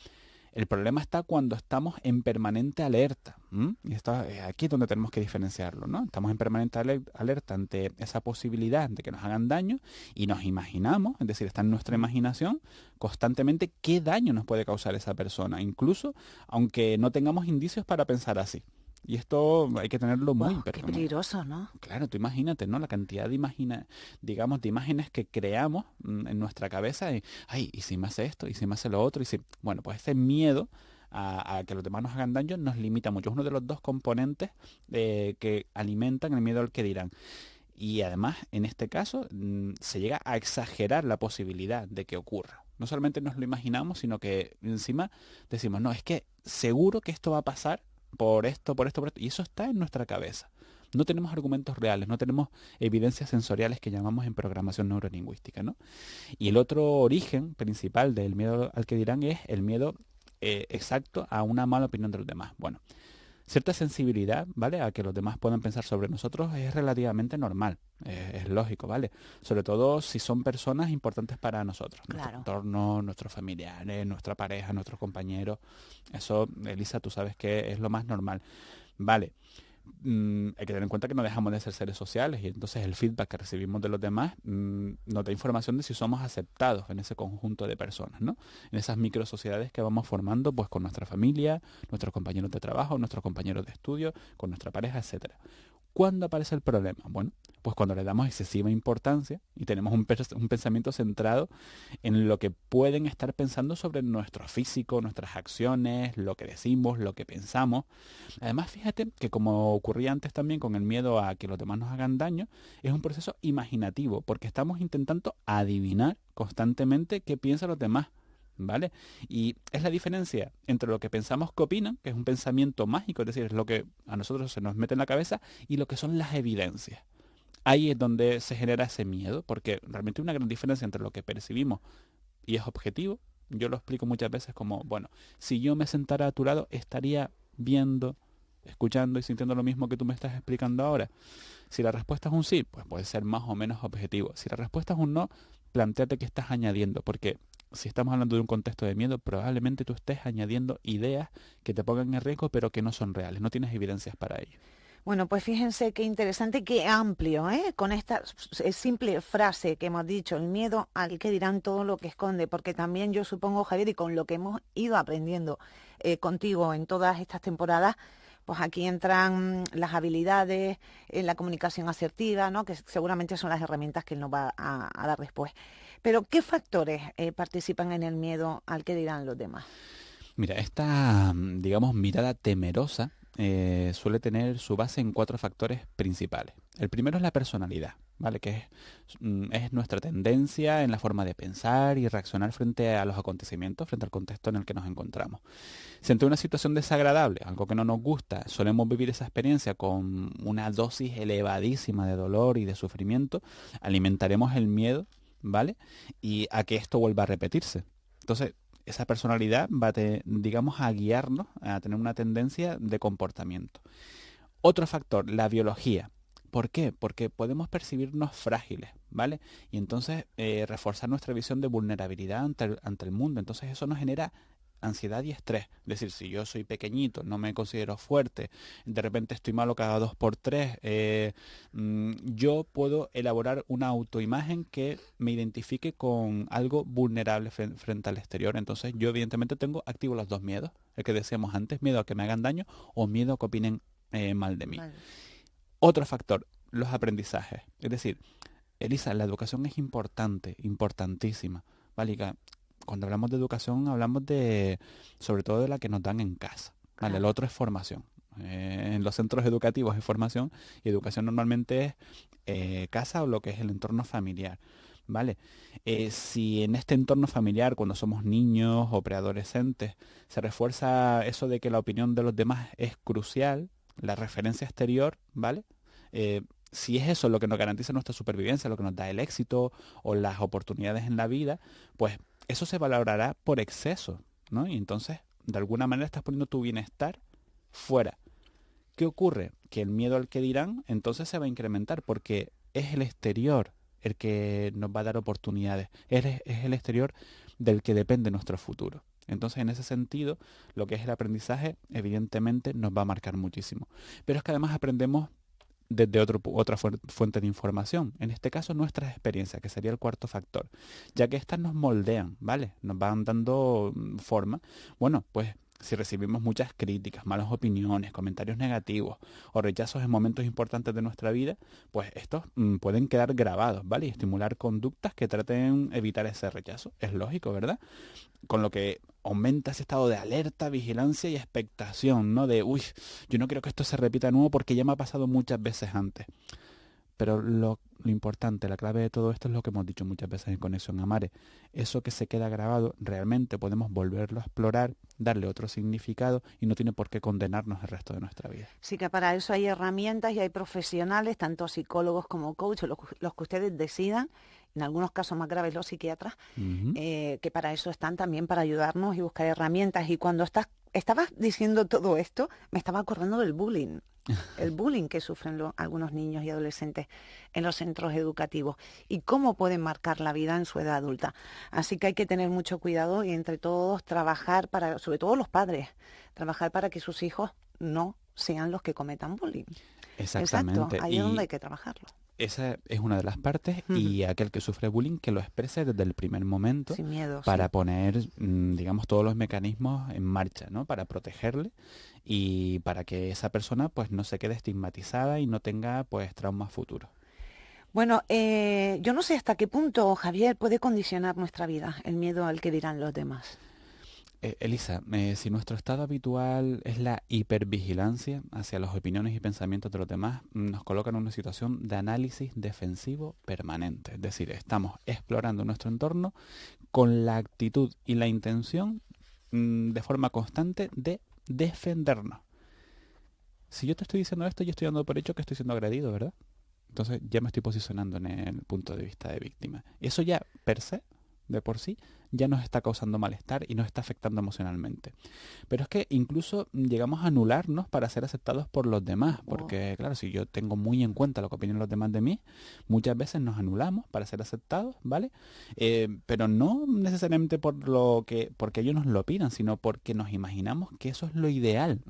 El problema está cuando estamos en permanente alerta. Y esto es aquí donde tenemos que diferenciarlo, ¿no? Estamos en permanente alerta ante esa posibilidad de que nos hagan daño y nos imaginamos, es decir, está en nuestra imaginación constantemente qué daño nos puede causar esa persona, incluso aunque no tengamos indicios para pensar así. Y esto hay que tenerlo muy Qué pero peligroso, ¿no? claro, tú imagínate, ¿no? La cantidad de imágenes que creamos en nuestra cabeza y, ay, ¿y si me hace esto? ¿Y si me hace lo otro? Bueno, pues ese miedo a que los demás nos hagan daño nos limita mucho. Es uno de los dos componentes que alimentan el miedo al que dirán. Y además, en este caso, se llega a exagerar la posibilidad de que ocurra. No solamente nos lo imaginamos, sino que encima decimos, no, es que seguro que esto va a pasar por esto, por esto, por esto. Y eso está en nuestra cabeza. No tenemos argumentos reales, no tenemos evidencias sensoriales que llamamos en programación neurolingüística, ¿no? Y el otro origen principal del miedo al que dirán es el miedo exacto a una mala opinión de los demás. Bueno, cierta sensibilidad, ¿vale? A que los demás puedan pensar sobre nosotros es relativamente normal, es lógico, ¿vale? Sobre todo si son personas importantes para nosotros, Claro. nuestro entorno, nuestros familiares, nuestra pareja, nuestros compañeros. Eso, Elisa, tú sabes que es lo más normal. Vale. Hay que tener en cuenta que no dejamos de ser seres sociales y entonces el feedback que recibimos de los demás nos da información de si somos aceptados en ese conjunto de personas, ¿no? En esas microsociedades que vamos formando pues con nuestra familia, nuestros compañeros de trabajo, nuestros compañeros de estudio, con nuestra pareja, etcétera. ¿Cuándo aparece el problema? Bueno, pues cuando le damos excesiva importancia y tenemos un pensamiento centrado en lo que pueden estar pensando sobre nuestro físico, nuestras acciones, lo que decimos, lo que pensamos. Además, fíjate que como ocurría antes también con el miedo a que los demás nos hagan daño, es un proceso imaginativo, porque estamos intentando adivinar constantemente qué piensan los demás. ¿Vale? Y es la diferencia entre lo que pensamos que opinan, que es un pensamiento mágico, es decir, es lo que a nosotros se nos mete en la cabeza, y lo que son las evidencias. Ahí es donde se genera ese miedo, porque realmente hay una gran diferencia entre lo que percibimos y es objetivo. Yo lo explico muchas veces como, bueno, si yo me sentara a tu lado, estaría viendo, escuchando y sintiendo lo mismo que tú me estás explicando ahora. Si la respuesta es un sí, pues puede ser más o menos objetivo. Si la respuesta es un no, plantéate qué estás añadiendo, porque si estamos hablando de un contexto de miedo, probablemente tú estés añadiendo ideas que te pongan en riesgo, pero que no son reales, no tienes evidencias para ello. Bueno, pues fíjense qué interesante, qué amplio, ¿eh? Con esta simple frase que hemos dicho, el miedo al que dirán todo lo que esconde, porque también yo supongo, Javier, y con lo que hemos ido aprendiendo contigo en todas estas temporadas, pues aquí entran las habilidades, la comunicación asertiva, ¿no? Que seguramente son las herramientas que él nos va a dar después. Pero, ¿qué factores participan en el miedo al que dirán los demás? Mira, esta, digamos, mirada temerosa suele tener su base en 4 factores principales. El primero es la personalidad, ¿vale? Que es nuestra tendencia en la forma de pensar y reaccionar frente a los acontecimientos, frente al contexto en el que nos encontramos. Si ante una situación desagradable, algo que no nos gusta, solemos vivir esa experiencia con una dosis elevadísima de dolor y de sufrimiento, alimentaremos el miedo, ¿vale? Y a que esto vuelva a repetirse. Entonces, esa personalidad va digamos, a guiarnos a tener una tendencia de comportamiento. Otro factor, la biología. ¿Por qué? Porque podemos percibirnos frágiles, ¿vale? Y entonces reforzar nuestra visión de vulnerabilidad ante el mundo. Entonces eso nos genera ansiedad y estrés. Es decir, si yo soy pequeñito, no me considero fuerte, de repente estoy malo cada 2x3, yo puedo elaborar una autoimagen que me identifique con algo vulnerable frente al exterior. Entonces yo evidentemente tengo activo los dos miedos, el que decíamos antes, miedo a que me hagan daño o miedo a que opinen mal de mí. Vale. Otro factor, los aprendizajes. Es decir, Elisa, la educación es importante, importantísima, ¿vale? Cuando hablamos de educación hablamos sobre todo de la que nos dan en casa, ¿vale? Claro. El otro es formación. En los centros educativos es formación y educación normalmente es casa o lo que es el entorno familiar, ¿vale? Si en este entorno familiar, cuando somos niños o preadolescentes, se refuerza eso de que la opinión de los demás es crucial, la referencia exterior, ¿vale? Si es eso lo que nos garantiza nuestra supervivencia, lo que nos da el éxito o las oportunidades en la vida, pues eso se valorará por exceso, ¿no? Y entonces, de alguna manera estás poniendo tu bienestar fuera. ¿Qué ocurre? Que el miedo al que dirán entonces se va a incrementar porque es el exterior el que nos va a dar oportunidades. Es el exterior del que depende nuestro futuro. Entonces, en ese sentido, lo que es el aprendizaje, evidentemente, nos va a marcar muchísimo. Pero es que además aprendemos desde otra fuente de información. En este caso, nuestras experiencias, que sería el cuarto factor. Ya que estas nos moldean, ¿vale? Nos van dando forma. Bueno, pues si recibimos muchas críticas, malas opiniones, comentarios negativos o rechazos en momentos importantes de nuestra vida, pues estos pueden quedar grabados, ¿vale? Y estimular conductas que traten de evitar ese rechazo. Es lógico, ¿verdad? Con lo que aumenta ese estado de alerta, vigilancia y expectación, ¿no? De, uy, yo no quiero que esto se repita de nuevo porque ya me ha pasado muchas veces antes. Pero lo importante, la clave de todo esto es lo que hemos dicho muchas veces en Conexión Amare. Eso que se queda grabado, realmente podemos volverlo a explorar, darle otro significado y no tiene por qué condenarnos el resto de nuestra vida. Sí, que para eso hay herramientas y hay profesionales, tanto psicólogos como coaches, los que ustedes decidan, en algunos casos más graves los psiquiatras, que para eso están también, para ayudarnos y buscar herramientas. Y cuando estabas diciendo todo esto, me estaba acordando del bullying. El bullying que sufren algunos niños y adolescentes en los centros educativos y cómo pueden marcar la vida en su edad adulta. Así que hay que tener mucho cuidado y entre todos trabajar para, sobre todo los padres, trabajar para que sus hijos no sean los que cometan bullying. Exactamente. Exacto, ahí es donde hay que trabajarlo. Esa es una de las partes y aquel que sufre bullying que lo exprese desde el primer momento. Sin miedo, para sí. poner, digamos, todos los mecanismos en marcha, ¿no? Para protegerle y para que esa persona pues no se quede estigmatizada y no tenga pues traumas futuros. Bueno, yo no sé hasta qué punto, Javier, puede condicionar nuestra vida el miedo al que dirán los demás. Elisa, si nuestro estado habitual es la hipervigilancia hacia las opiniones y pensamientos de los demás, nos coloca en una situación de análisis defensivo permanente. Es decir, estamos explorando nuestro entorno con la actitud y la intención de forma constante de defendernos. Si yo te estoy diciendo esto, yo estoy dando por hecho que estoy siendo agredido, ¿verdad? Entonces ya me estoy posicionando en el punto de vista de víctima. Eso ya per se, de por sí, ya nos está causando malestar y nos está afectando emocionalmente. Pero es que incluso llegamos a anularnos para ser aceptados por los demás, porque claro, si yo tengo muy en cuenta lo que opinan los demás de mí, muchas veces nos anulamos para ser aceptados, ¿vale? Pero no necesariamente porque ellos nos lo opinan, sino porque nos imaginamos que eso es lo ideal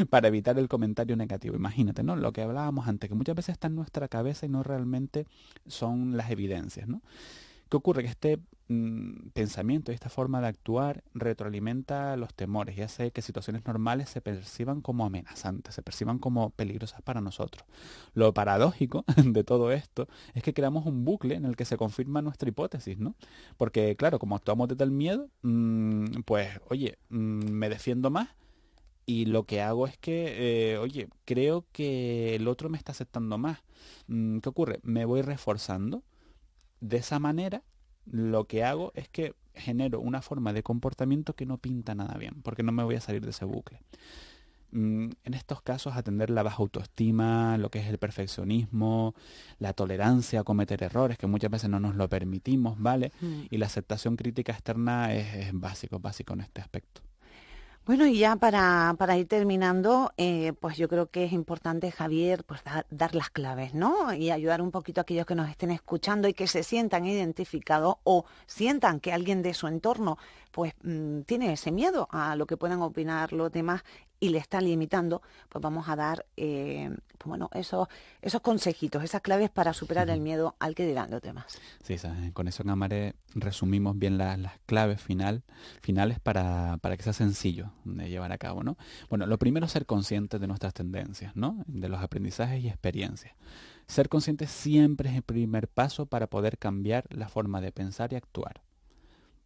para evitar el comentario negativo. Imagínate, ¿no? Lo que hablábamos antes, que muchas veces está en nuestra cabeza y no realmente son las evidencias, ¿no? ¿Qué ocurre? Que este pensamiento y esta forma de actuar retroalimenta los temores y hace que situaciones normales se perciban como amenazantes, se perciban como peligrosas para nosotros. Lo paradójico de todo esto es que creamos un bucle en el que se confirma nuestra hipótesis, ¿no? Porque, claro, como actuamos desde el miedo, pues, oye, me defiendo más y lo que hago es que, oye, creo que el otro me está aceptando más. ¿Qué ocurre? Me voy reforzando. De esa manera, lo que hago es que genero una forma de comportamiento que no pinta nada bien, porque no me voy a salir de ese bucle. En estos casos, atender la baja autoestima, lo que es el perfeccionismo, la tolerancia a cometer errores, que muchas veces no nos lo permitimos, ¿vale? Y la aceptación crítica externa es básico en este aspecto. Bueno, y ya para ir terminando, pues yo creo que es importante, Javier, pues dar las claves, ¿no? Y ayudar un poquito a aquellos que nos estén escuchando y que se sientan identificados o sientan que alguien de su entorno pues tiene ese miedo a lo que puedan opinar los demás y le están limitando, pues vamos a dar pues bueno, esos consejitos, esas claves para superar el miedo al que dirán los demás. Sí, con eso en Amare resumimos bien las claves finales para que sea sencillo de llevar a cabo, ¿no? Bueno, lo primero es ser conscientes de nuestras tendencias, ¿no? De los aprendizajes y experiencias. Ser conscientes siempre es el primer paso para poder cambiar la forma de pensar y actuar.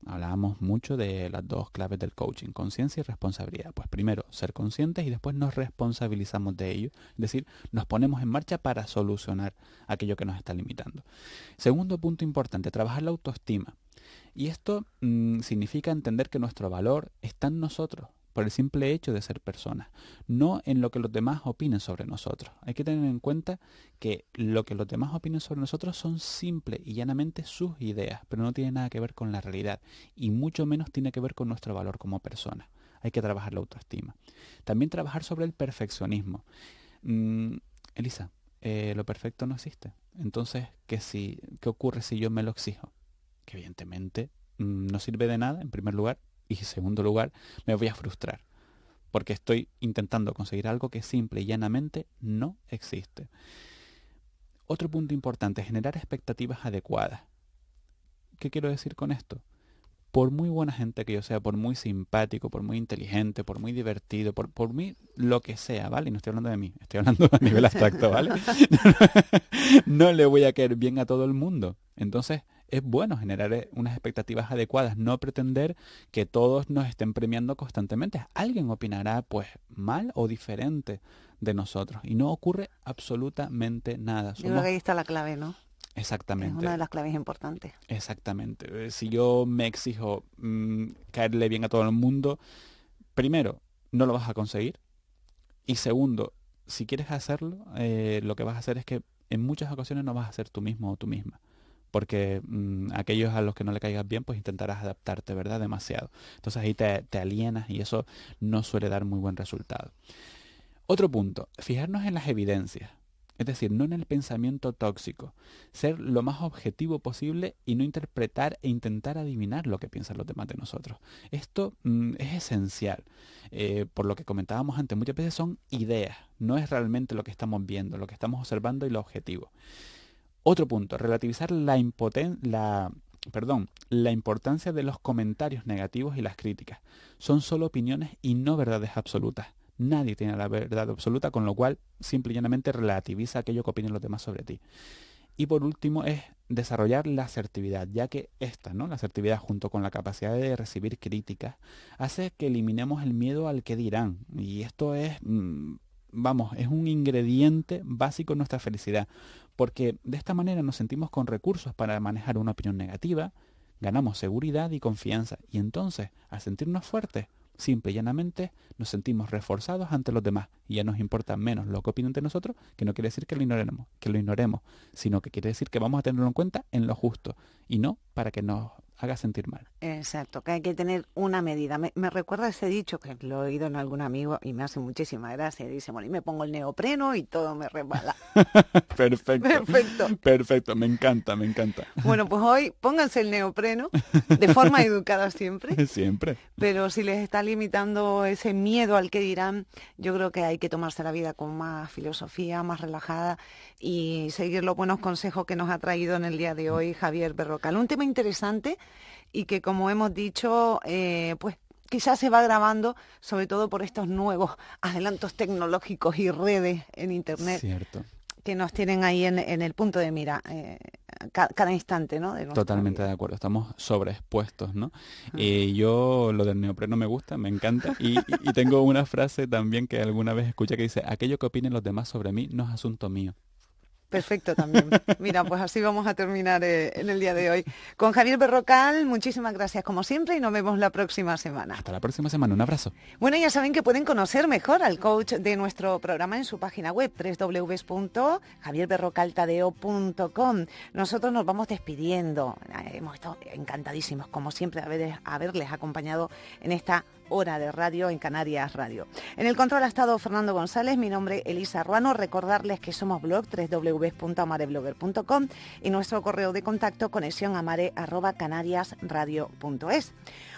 Hablábamos mucho de las dos claves del coaching, conciencia y responsabilidad. Pues primero, ser conscientes y después nos responsabilizamos de ello. Es decir, nos ponemos en marcha para solucionar aquello que nos está limitando. Segundo punto importante, trabajar la autoestima. Y esto significa entender que nuestro valor está en nosotros, por el simple hecho de ser personas, no en lo que los demás opinen sobre nosotros. Hay que tener en cuenta que lo que los demás opinen sobre nosotros son simple y llanamente sus ideas, pero no tiene nada que ver con la realidad y mucho menos tiene que ver con nuestro valor como persona. Hay que trabajar la autoestima. También trabajar sobre el perfeccionismo. Elisa, lo perfecto no existe. Entonces, ¿qué ocurre si yo me lo exijo? Que evidentemente no sirve de nada, en primer lugar, y en segundo lugar, me voy a frustrar, porque estoy intentando conseguir algo que simple y llanamente no existe. Otro punto importante, generar expectativas adecuadas. ¿Qué quiero decir con esto? Por muy buena gente que yo sea, por muy simpático, por muy inteligente, por muy divertido, por mí lo que sea, ¿vale? Y no estoy hablando de mí, estoy hablando a nivel abstracto, ¿vale? No le voy a caer bien a todo el mundo. Entonces, es bueno generar unas expectativas adecuadas, no pretender que todos nos estén premiando constantemente. Alguien opinará, pues, mal o diferente de nosotros. Y no ocurre absolutamente nada. Yo creo que ahí está la clave, ¿no? Exactamente. Es una de las claves importantes. Exactamente. Si yo me exijo caerle bien a todo el mundo, primero, no lo vas a conseguir. Y segundo, si quieres hacerlo, lo que vas a hacer es que en muchas ocasiones no vas a ser tú mismo o tú misma. Porque aquellos a los que no le caigas bien, pues intentarás adaptarte, ¿verdad? Demasiado. Entonces ahí te alienas y eso no suele dar muy buen resultado. Otro punto, fijarnos en las evidencias. Es decir, no en el pensamiento tóxico. Ser lo más objetivo posible y no interpretar e intentar adivinar lo que piensan los demás de nosotros. Esto es esencial. Por lo que comentábamos antes, muchas veces son ideas. No es realmente lo que estamos viendo, lo que estamos observando y lo objetivo. Otro punto, relativizar la importancia de los comentarios negativos y las críticas. Son solo opiniones y no verdades absolutas. Nadie tiene la verdad absoluta, con lo cual simple y llanamente relativiza aquello que opinen los demás sobre ti. Y por último es desarrollar la asertividad, ya que la asertividad junto con la capacidad de recibir críticas, hace que eliminemos el miedo al que dirán. Y esto es, es un ingrediente básico en nuestra felicidad, porque de esta manera nos sentimos con recursos para manejar una opinión negativa, ganamos seguridad y confianza, y entonces, al sentirnos fuertes, simple y llanamente nos sentimos reforzados ante los demás y ya nos importa menos lo que opinan de nosotros, que no quiere decir que lo ignoremos, sino que quiere decir que vamos a tenerlo en cuenta en lo justo y no para que nos haga sentir mal. Exacto, que hay que tener una medida. Me recuerda ese dicho que lo he oído en algún amigo y me hace muchísima gracia. Dice, bueno, y me pongo el neopreno y todo me resbala. Perfecto, me encanta. Bueno, pues hoy pónganse el neopreno de forma educada siempre. Siempre. Pero si les está limitando ese miedo al que dirán, yo creo que hay que tomarse la vida con más filosofía, más relajada y seguir los buenos consejos que nos ha traído en el día de hoy Javier Berrocal. Un tema interesante y que, como hemos dicho, pues quizás se va grabando, sobre todo por estos nuevos adelantos tecnológicos y redes en Internet. Cierto. Que nos tienen ahí en el punto de mira cada instante, ¿no? De Totalmente vida. de acuerdo, estamos sobreexpuestos, ¿no? Yo lo del neopreno me gusta, me encanta y tengo una frase también que alguna vez escuché que dice, aquello que opinen los demás sobre mí no es asunto mío. Perfecto también. Mira, pues así vamos a terminar en el día de hoy. Con Javier Berrocal, muchísimas gracias como siempre y nos vemos la próxima semana. Hasta la próxima semana, un abrazo. Bueno, ya saben que pueden conocer mejor al coach de nuestro programa en su página web, www.javierberrocaltadeo.com. Nosotros nos vamos despidiendo. Hemos estado encantadísimos, como siempre, de haberles acompañado en esta hora de radio en Canarias Radio. En el control ha estado Fernando González, mi nombre Elisa Ruano. Recordarles que somos blog www.amareblogger.com y nuestro correo de contacto conexionamare@canariasradio.es.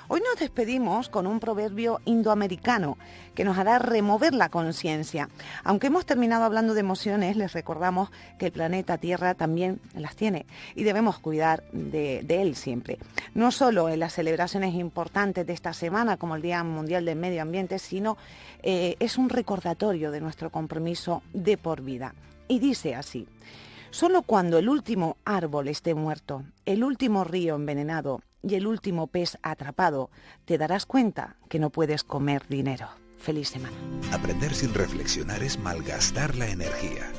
Hoy nos despedimos con un proverbio indoamericano que nos hará remover la conciencia. Aunque hemos terminado hablando de emociones, les recordamos que el planeta Tierra también las tiene y debemos cuidar de él siempre. No solo en las celebraciones importantes de esta semana, como el Día Mundial del Medio Ambiente, sino es un recordatorio de nuestro compromiso de por vida. Y dice así: solo cuando el último árbol esté muerto, el último río envenenado y el último pez atrapado, te darás cuenta que no puedes comer dinero. Feliz semana. Aprender sin reflexionar es malgastar la energía.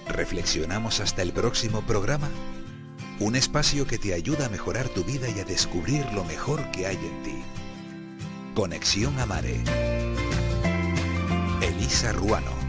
¿Reflexionamos hasta el próximo programa? Un espacio que te ayuda a mejorar tu vida y a descubrir lo mejor que hay en ti. Conexión Amare. Elisa Ruano.